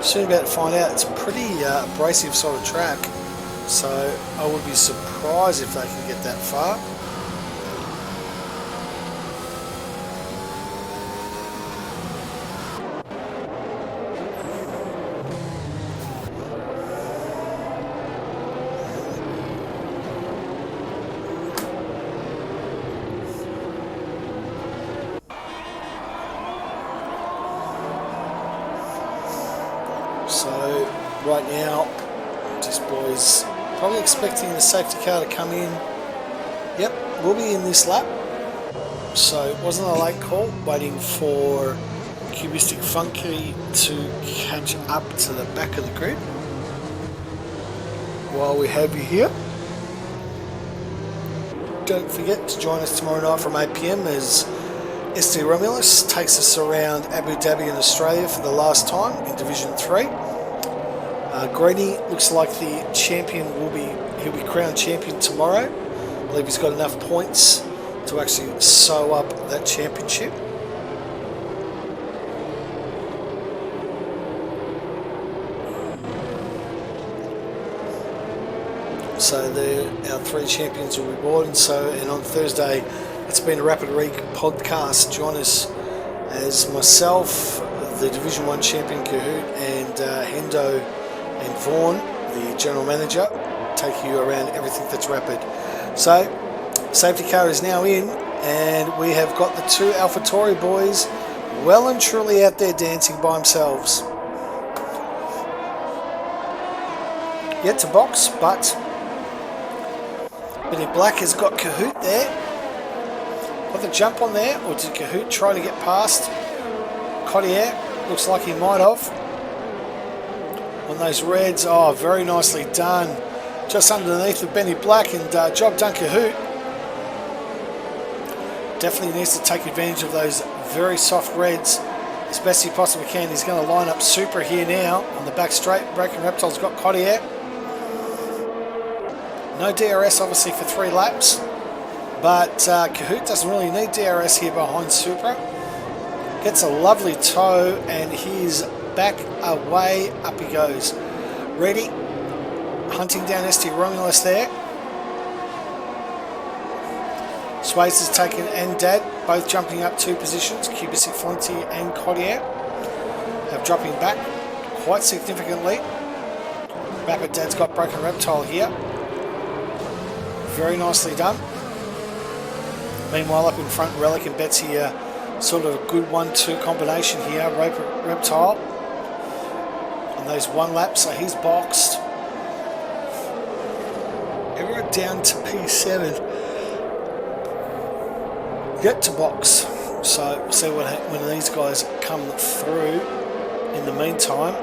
Soon about to find out. It's a pretty abrasive sort of track. So I would be surprised if they can get that far. So right now, just boys, probably expecting the safety car to come in. Yep, we'll be in this lap. So it wasn't a late call, waiting for Cubistic Funky to catch up to the back of the grid. While we have you here, don't forget to join us tomorrow night from 8 PM as SD Romulus takes us around Abu Dhabi in Australia for the last time in Division 3. Greeny looks like the champion he'll be crowned champion tomorrow. I believe he's got enough points to actually sew up that championship. So our 3 champions will be born. And on Thursday, it's been a Rapid Week podcast. Join us as myself, the Division 1 champion Kahoot, and Hendo and Vaughan, the general manager, take you around everything that's Rapid. So, safety car is now in, and we have got the 2 AlphaTauri boys well and truly out there dancing by themselves. Yet to box, but Benny Black has got Kahoot there. Got the jump on there, or did Kahoot try to get past Cottier? Looks like he might have. On those Reds, oh, very nicely done. Just underneath of Benny Black, and job done Kahoot. Definitely needs to take advantage of those very soft Reds as best he possibly can. He's going to line up Super here now on the back straight. Broken Reptile's got Cottier. No DRS obviously for 3 laps, but Kahoot doesn't really need DRS here behind Supra. Gets a lovely toe, and he's back away, up he goes. Ready, hunting down SD Romulus there. Sways is taken, and Dad, both jumping up 2 positions. Cubistic Flinty and Cottier have dropping back quite significantly. Rapid Dad's got Broken Reptile here. Very nicely done. Meanwhile, up in front, Relic and Betsy sort of a good 1-2 combination here. Reptile on those 1 lap, so he's boxed. Everyone down to P7. Yet to box. So we'll see when these guys come through. In the meantime,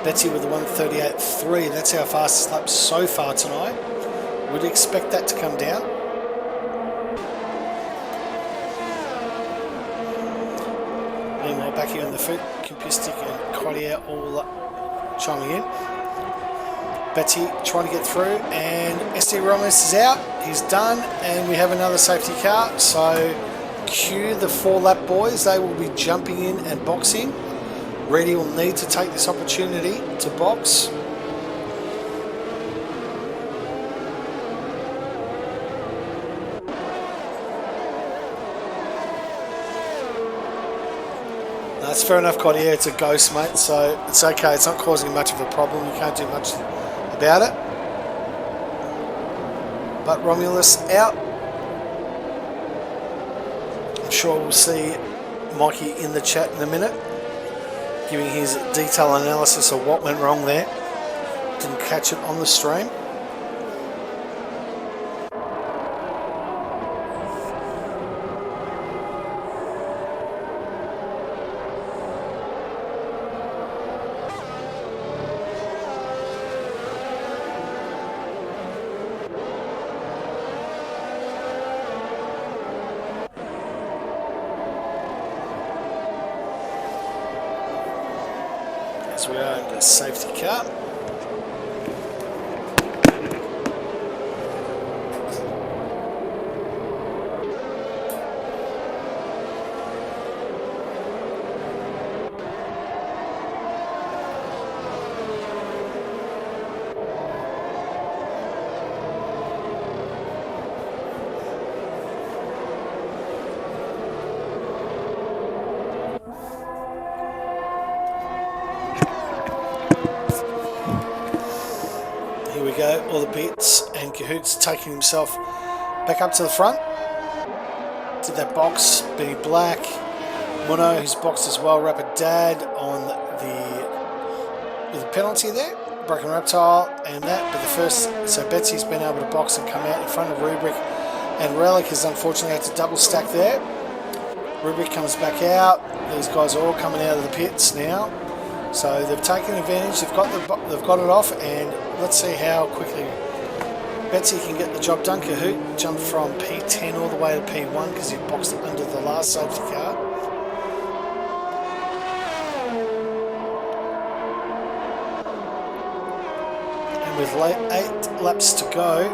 Betsy with the 1:38.3. That's our fastest lap so far tonight. Would expect that to come down. Meanwhile, back here on the foot, Cubistic and Cottier all chiming in. Betsy trying to get through, and SD Romulus is out. He's done, and we have another safety car. So cue the 4-lap boys. They will be jumping in and boxing. Ready will need to take this opportunity to box. That's fair enough, Cotty. Yeah, it's a ghost, mate, so it's okay. It's not causing much of a problem. You can't do much about it. But Romulus out. I'm sure we'll see Mikey in the chat in a minute, giving his detailed analysis of what went wrong there. Didn't catch it on the stream. As we are in the safety car. Here we go, all the bits, and Cahoots taking himself back up to the front. Did that box, Benny Black, Mono, who's boxed as well, Rapid Dad on with a penalty there, Broken Reptile, and that, but the first, so Betsy's been able to box and come out in front of Rubric, and Relic has unfortunately had to double stack there. Rubric comes back out, these guys are all coming out of the pits now. So they've taken advantage, they've got it off, and let's see how quickly Betsy can get the job done. Kahoot jumped from P10 all the way to P1 because he boxed under the last safety car. And with 8 laps to go,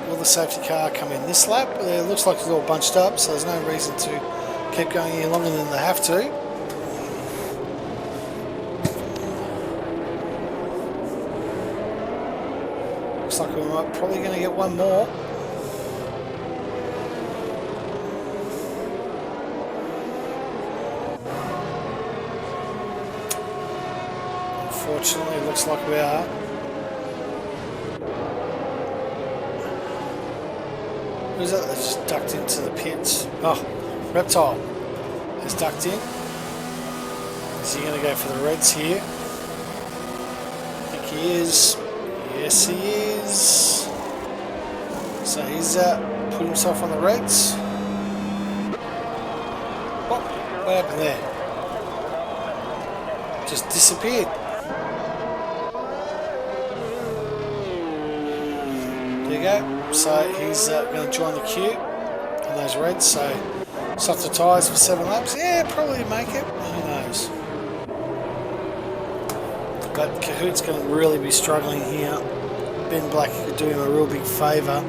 will the safety car come in this lap? It looks like it's all bunched up, so there's no reason to keep going any longer than they have to. Looks like we're probably going to get one more. Unfortunately, it looks like we are. Who's that? They just ducked into the pits. Oh, Reptile has ducked in. Is he going to go for the Reds here? I think he is. Yes, he is. So he's put himself on the Reds. What happened there? Just disappeared. There you go. So he's going to join the queue on those Reds. So soft the tyres for 7 laps. Yeah, probably make it. Who knows? But Kahoot's going to really be struggling here. Ben Black could do him a real big favour.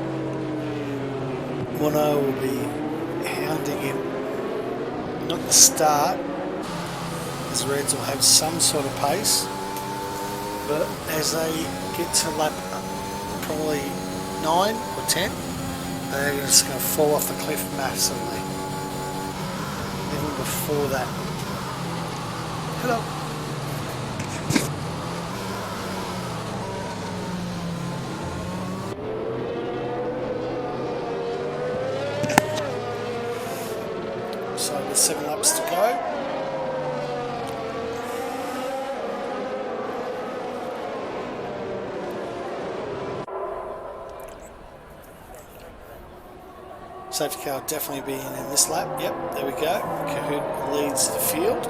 Mono will be hounding him. Not the start, as Reds will have some sort of pace. But as they get to lap probably 9 or 10, they're just going to fall off the cliff massively. Even before that. Hello. So with 7 laps to go. Safety car will definitely be in this lap. Yep, there we go. Kahoot leads the field.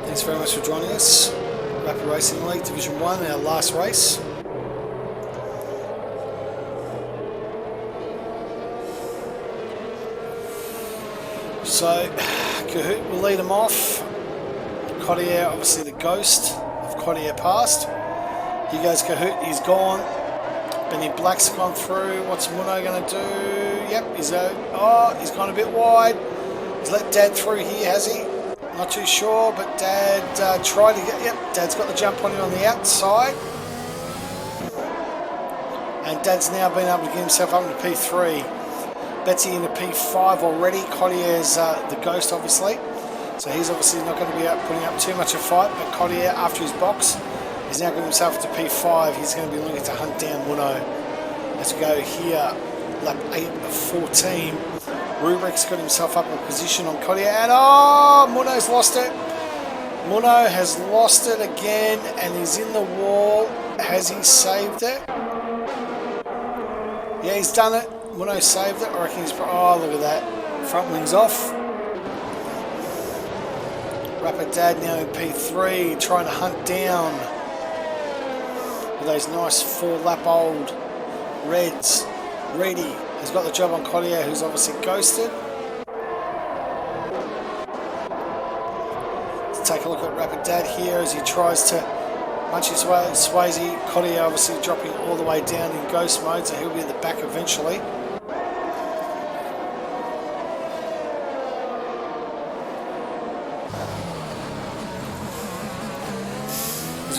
Thanks very much for joining us. Rapid Racing League Division 1, our last race. So, Kahoot will lead them off. Cottier, obviously the ghost of Cottier past. Here goes Kahoot, he's gone. Benny Black's gone through. What's Muno going to do? Yep, he's gone a bit wide. He's let Dad through here, has he? Not too sure, but Dad tried to get... Yep, Dad's got the jump on him on the outside. And Dad's now been able to get himself up into P3. Betsy into P5 already. Cottier's the ghost, obviously. So he's obviously not going to be putting up too much of a fight. But Cottier, after his box, he's now got himself to P5. He's going to be looking to hunt down Muno. Let's go here. Lap 8 of 14. Rubrick's got himself up in position on Cottier. And Muno's lost it. Muno has lost it again. And he's in the wall. Has he saved it? Yeah, he's done it. Muno saved it. I reckon he's... Oh, look at that. Front wing's off. Rapid Dad now in P3, trying to hunt down with those nice 4-lap-old Reds. Reedy has got the job on Cottier, who's obviously ghosted. Let's take a look at Rapid Dad here as he tries to punch his way. Swayze, Cottier obviously dropping all the way down in ghost mode, so he'll be at the back eventually.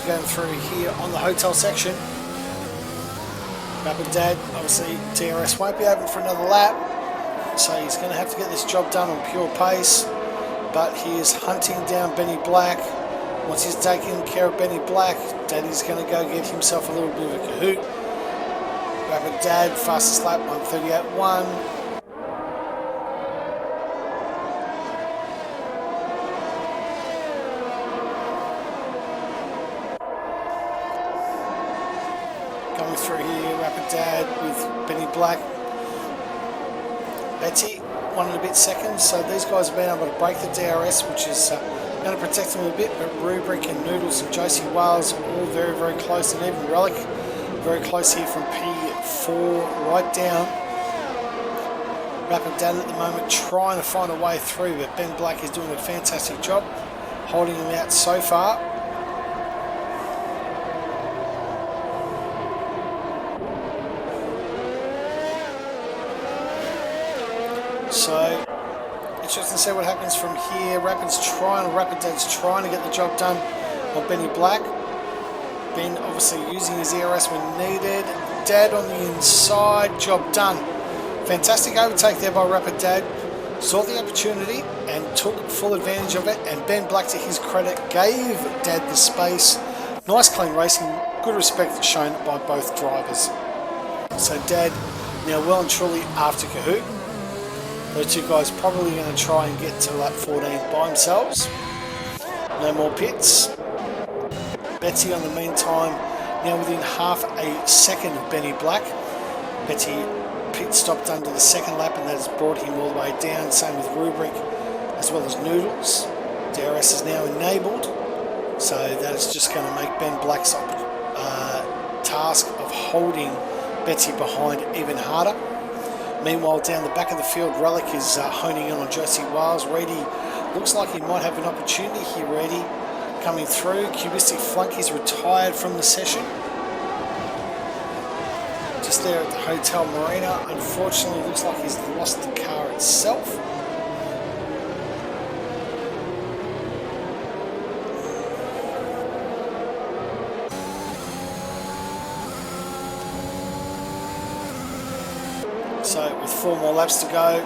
Going through here on the hotel section. Rapid Dad, obviously DRS won't be open for another lap, so he's going to have to get this job done on pure pace, but he is hunting down Benny Black. Once he's taken care of Benny Black, Daddy's going to go get himself a little bit of a Kahoot. Rapid Dad, fastest lap, 1:38.1. Coming through here, Rapid Dad with Benny Black. Betsy, 1.5 seconds. So these guys have been able to break the DRS, which is going to protect them a bit. But Rubrick and Noodles and Josie Wales all very, very close. And even Relic, very close here from P4 right down. Rapid Dad at the moment trying to find a way through, but Ben Black is doing a fantastic job holding him out so far. So, interesting to see what happens from here. Rapid Dad's trying to get the job done on Benny Black. Ben obviously using his ERS when needed. Dad on the inside, job done. Fantastic overtake there by Rapid Dad. Saw the opportunity and took full advantage of it. And Ben Black, to his credit, gave Dad the space. Nice clean racing, good respect shown by both drivers. So Dad now well and truly after Kahoot. Those two guys probably going to try and get to lap 14 by themselves. No more pits. Betsy on the meantime now within half a second of Benny Black. Betsy pit stopped under the second lap and that has brought him all the way down. Same with Rubrick as well as Noodles. DRS is now enabled. So that is just going to make Ben Black's task of holding Betsy behind even harder. Meanwhile, down the back of the field, Relic is honing in on Josie Wales. Reedy looks like he might have an opportunity here. Reedy coming through. Cubistic Flunky's retired from the session. Just there at the Hotel Marina. Unfortunately, looks like he's lost the car itself. So with 4 more laps to go,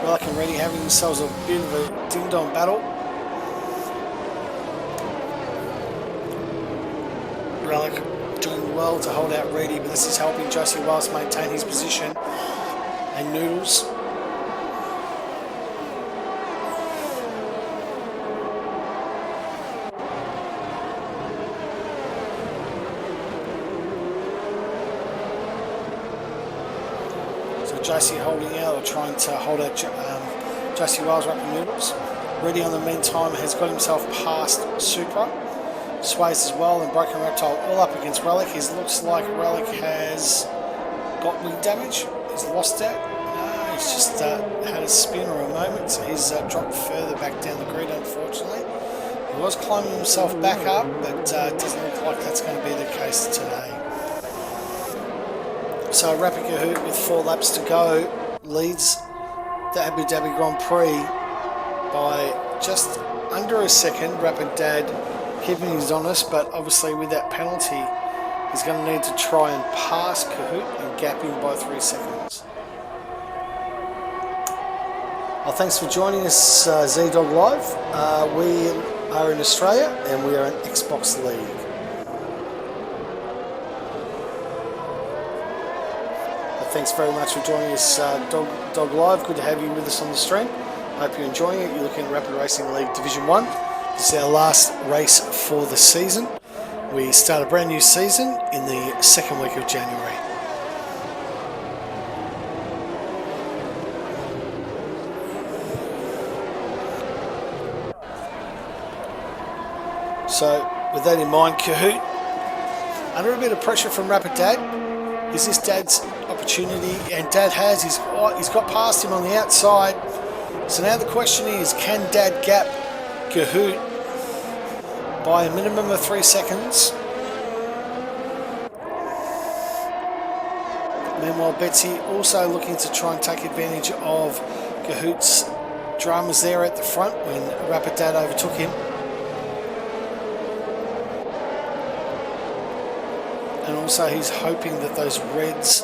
Relic and Ready having themselves a bit of a ding-dong battle. Relic doing well to hold out Ready, but this is helping Josie Wales maintain his position. And Noodles. So Josie holding out, or trying to hold out Josie Wales, Rapid Noodles. Ready on the meantime has got himself past Supra. Sways as well, and Broken Reptile all up against Relic. It looks like Relic has got wing damage. He's lost it. No, he's just had a spin or a moment, so he's dropped further back down the grid, unfortunately. He was climbing himself back up, but it doesn't look like that's going to be the case today. So Rapid Kahoot with 4 laps to go leads the Abu Dhabi Grand Prix by just under a second. Rapid Dad keeping his honest, but obviously with that penalty he's going to need to try and pass Kahoot and gap him by 3 seconds. Well, thanks for joining us, Z-Dog Live. We are in Australia and we are in Xbox League. Thanks very much for joining us, Dog Live. Good to have you with us on the stream. Hope you're enjoying it. You're looking at Rapid Racing League Division 1. This is our last race for the season. We start a brand new season in the second week of January. So, with that in mind, Kahoot, under a bit of pressure from Rapid Dad. Is this Dad's opportunity? And Dad has. He's got past him on the outside. So now the question is, can Dad gap Kahoot by a minimum of 3 seconds? Meanwhile, Betsy also looking to try and take advantage of Kahoot's dramas there at the front when Rapid Dad overtook him. And also he's hoping that those reds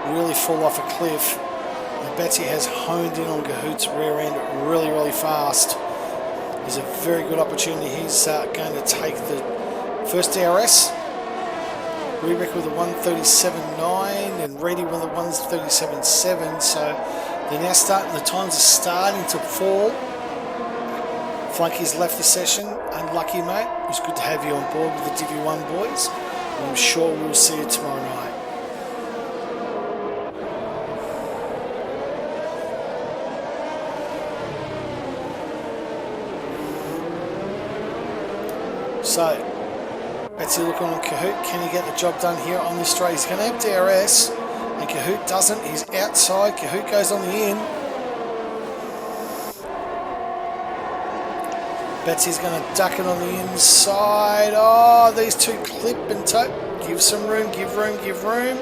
really fall off a cliff. And Betsy has honed in on Kahoot's rear end really, really fast. It's a very good opportunity. He's going to take the first DRS. Rubik with a 1:37.9 and Reedy with a 1:37.7. So they're now starting, the times are starting to fall. Flunky's left the session. Unlucky, mate. It was good to have you on board with the Divi 1 boys. I'm sure we'll see you tomorrow night. So, Betsy looking on Kahoot. Can he get the job done here on this straight? He's going to have DRS, and Kahoot doesn't. He's outside. Kahoot goes on the in. Betsy's going to duck it on the inside. Oh, these two clip and toe. Give some room, give room, give room.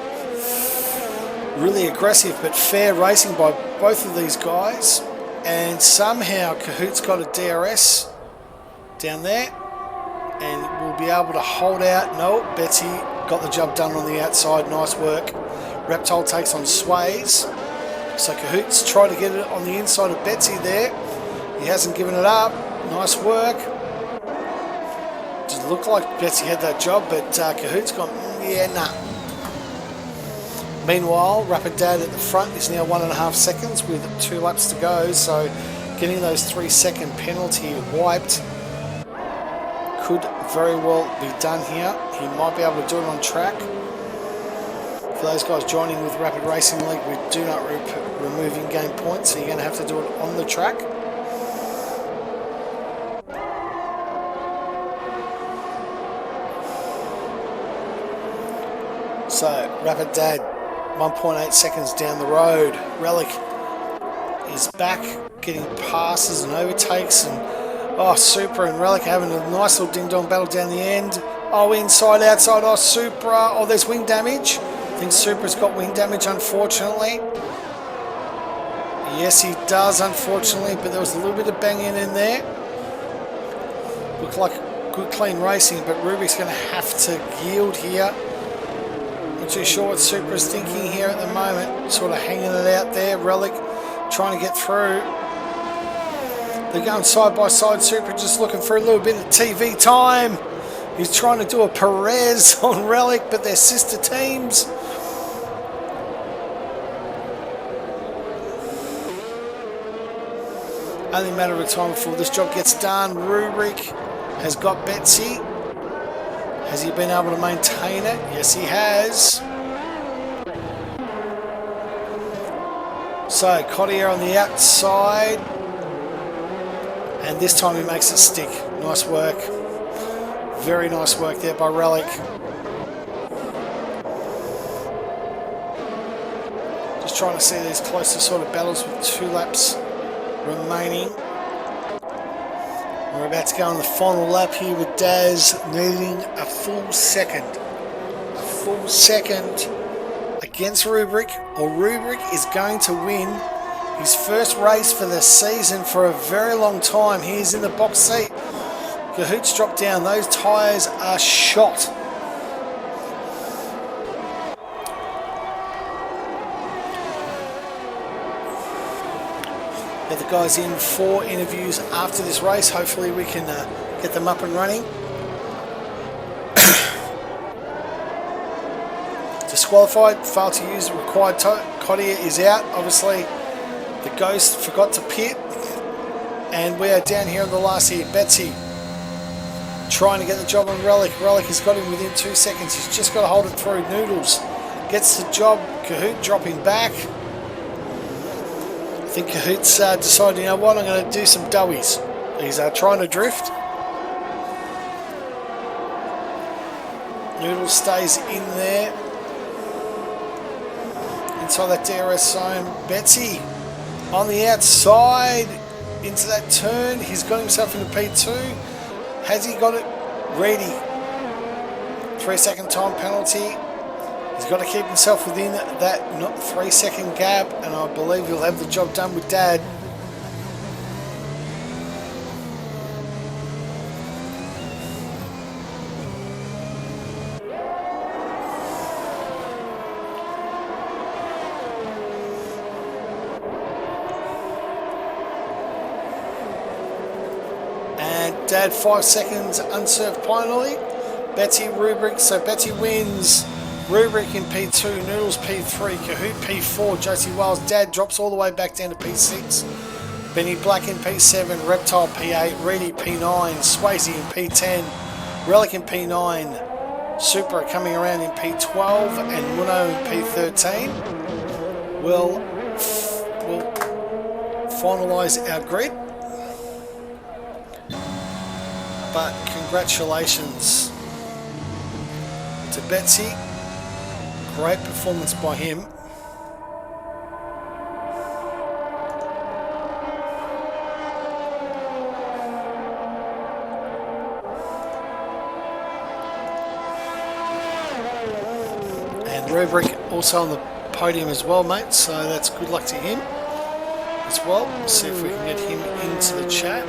Really aggressive but fair racing by both of these guys. And somehow Kahoot's got a DRS down there. And will be able to hold out. No, Betsy got the job done on the outside. Nice work. Reptile takes on Sways. So Kahoot's tried to get it on the inside of Betsy there. He hasn't given it up. Nice work. Just looked like Betsy had that job, but Kahoot's gone, yeah, nah. Meanwhile, Rapid Dad at the front is now 1.5 seconds with 2 laps to go, so getting those 3-second penalty wiped could very well be done here. He might be able to do it on track. For those guys joining with Rapid Racing League, we do not remove in-game points, so you're going to have to do it on the track. So, Rapid Dad, 1.8 seconds down the road. Relic is back, getting passes and overtakes, and Supra and Relic having a nice little ding-dong battle down the end. Inside, outside, Supra. There's wing damage. I think Supra's got wing damage, unfortunately. Yes, he does, unfortunately, but there was a little bit of banging in there. Looked like good, clean racing, but Rubik's going to have to yield here. Not too sure what Supra's thinking here at the moment. Sort of hanging it out there. Relic trying to get through. They're going side by side. Supra just looking for a little bit of TV time. He's trying to do a Perez on Relic, but they're sister teams. Only a matter of time before this job gets done. Rubric has got Betsy. Has he been able to maintain it? Yes, he has. So, Cottier on the outside. And this time he makes it stick. Nice work. Very nice work there by Relic. Just trying to see these closer sort of battles with 2 laps remaining. We're about to go on the final lap here with Daz needing a full second. A full second against Rubric, or Rubric is going to win his first race for the season for a very long time. He is in the box seat. Cahoot's dropped down. Those tyres are shot. Get the guys in for interviews after this race. Hopefully we can get them up and running. Disqualified, failed to use the required Cottier is out. Obviously the Ghost forgot to pit. And we are down here on the last here. Betsy trying to get the job on Relic. Relic has got him within 2 seconds. He's just got to hold it through. Noodles gets the job. Cahoot dropping back. I think Cahoot's decided, you know what, I'm going to do some doughies. He's trying to drift. Noodles stays in there. Inside that DRS zone. Betsy on the outside into that turn. He's got himself into P2. Has he got it ready? 3 second time penalty. He's got to keep himself within that 3 second gap, and I believe he'll have the job done with Dad. And Dad 5 seconds unserved penalty. Betsy Rubric, so Betsy wins. Rubric in P2, Noodles P3, Cahoot P4, Josie Wales. Dad drops all the way back down to P6. Benny Black in P7, Reptile P8, Reedy P9, Swayze in P10, Relic in P9, Supra coming around in P12, and Muno in P13. We'll finalise our grid. But congratulations to Betsy. Great performance by him. And Rubric also on the podium as well, mate, so that's good luck to him as well. We'll see if we can get him into the chat.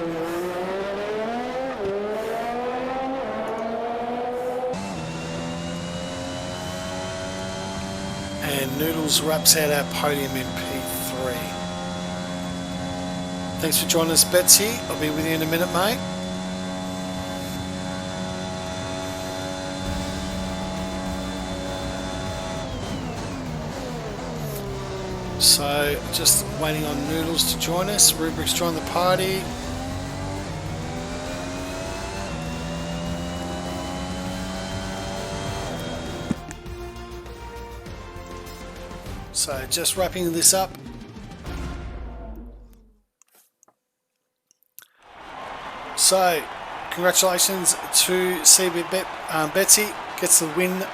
And Noodles wraps out our podium in P3. Thanks for joining us, Betsy. I'll be with you in a minute, mate. So, just waiting on Noodles to join us. Rubric's joined the party. So just wrapping this up. So congratulations to CB Betsy, gets the win.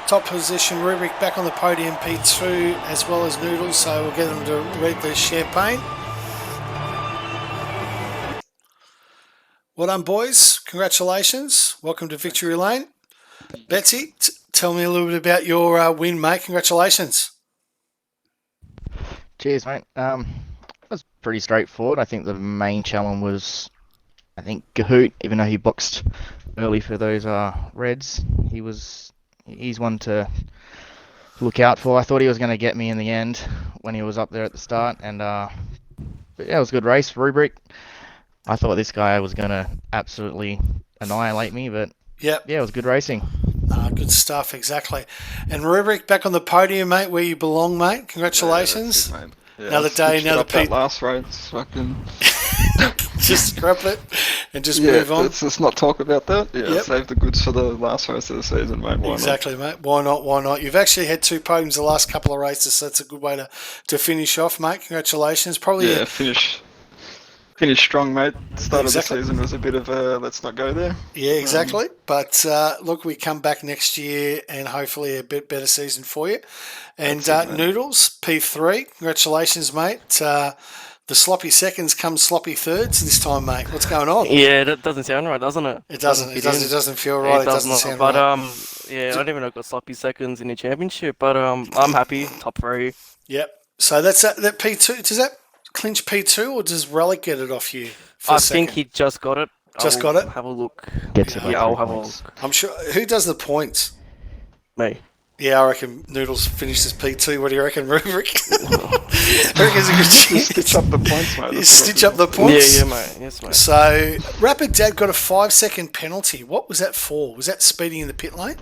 Top position, Rubric back on the podium, P2, as well as Noodles, so we'll get them to read the champagne. Well done, boys. Congratulations. Welcome to Victory Lane. Betsy, tell me a little bit about your win, mate. Congratulations. Cheers, mate. It was pretty straightforward. I think the main challenge was, I think, Cahoot, even though he boxed early for those Reds, he was he's one to look out for. I thought he was going to get me in the end when he was up there at the start, and but yeah, it was a good race. Rubric, I thought this guy was going to absolutely annihilate me, but Yep. yeah, it was good racing. Good stuff, exactly. And Rubric, back on the podium, mate, where you belong, mate. Congratulations. Yeah, that's it, mate. Yeah, Another I day, switched it another up that Pete. last race, fucking Just scrap it and just yeah. move on. Let's not talk about that. Yeah, Yep. save the goods for the last race of the season, mate. Why Exactly, mate. Why not? Why not? You've actually had 2 podiums the last couple of races, so that's a good way to finish off, mate. Congratulations. not? Probably Yeah, finish strong, mate. Start Exactly. of the season was a bit of a let's not go there. Yeah, exactly. But look, we come back next year and hopefully a bit better season for you. And That's it, mate. Noodles, P3, congratulations, mate. The sloppy seconds come sloppy thirds this time, mate. What's going on? Yeah, that doesn't sound right, doesn't it? It doesn't. It fit doesn't. in. It doesn't feel Yeah, right. It does doesn't not. sound But right. yeah, I don't even know if I got sloppy seconds in the championship, but I'm happy, top 3. Yep. So that's that P2. Does that clinch P2 or does Relic get it off you? For I a second? think he just got it. Just I'll got it? Have a look. Gets it by Yeah, I'll 3 have a points. look. I'm sure. Who does the points? Me. Yeah, I reckon Noodles finishes P2. What do you reckon, Rubric? I reckon it's a good Just stitch up the points, mate. You That's what stitch up the Yeah, points. yeah, mate. Yes, mate. So, Rapid Dad got a 5-second penalty. What was that for? Was that speeding in the pit lane?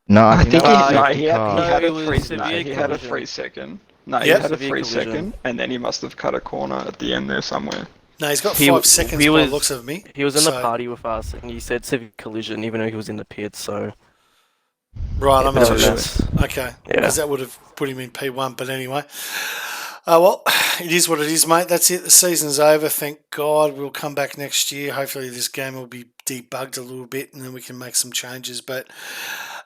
No, I I think that was he, no, safety he had, car. he had No, a it was 3 severe no, he had a collision. 3 second. No, he Yep. had a Severe 3 collision. second, and then he must have cut a corner at the end there somewhere. No, he's got He 5 w- seconds he by the was- looks of me. He was in the So- party with us, and he said severe collision, even though he was in the pit. So Right, I'm not too bit sure. of a mess. Okay, Yeah. because that would have put him in P1, but anyway. Well, it is what it is, mate. That's it. The season's over. Thank God. We'll come back next year. Hopefully, this game will be debugged a little bit, and then we can make some changes. But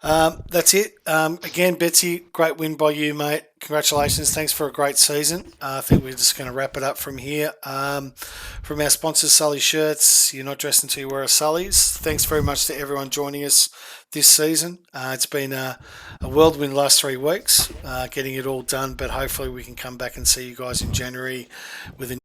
that's it. Again, Betsy, great win by you, mate. Congratulations. Thanks for a great season. I think we're just going to wrap it up from here. From our sponsors, Sully Shirts, you're not dressed until you wear a Sully's. Thanks very much to everyone joining us this season. It's been a whirlwind last 3 weeks, getting it all done, but hopefully we can come back and see you guys in January with a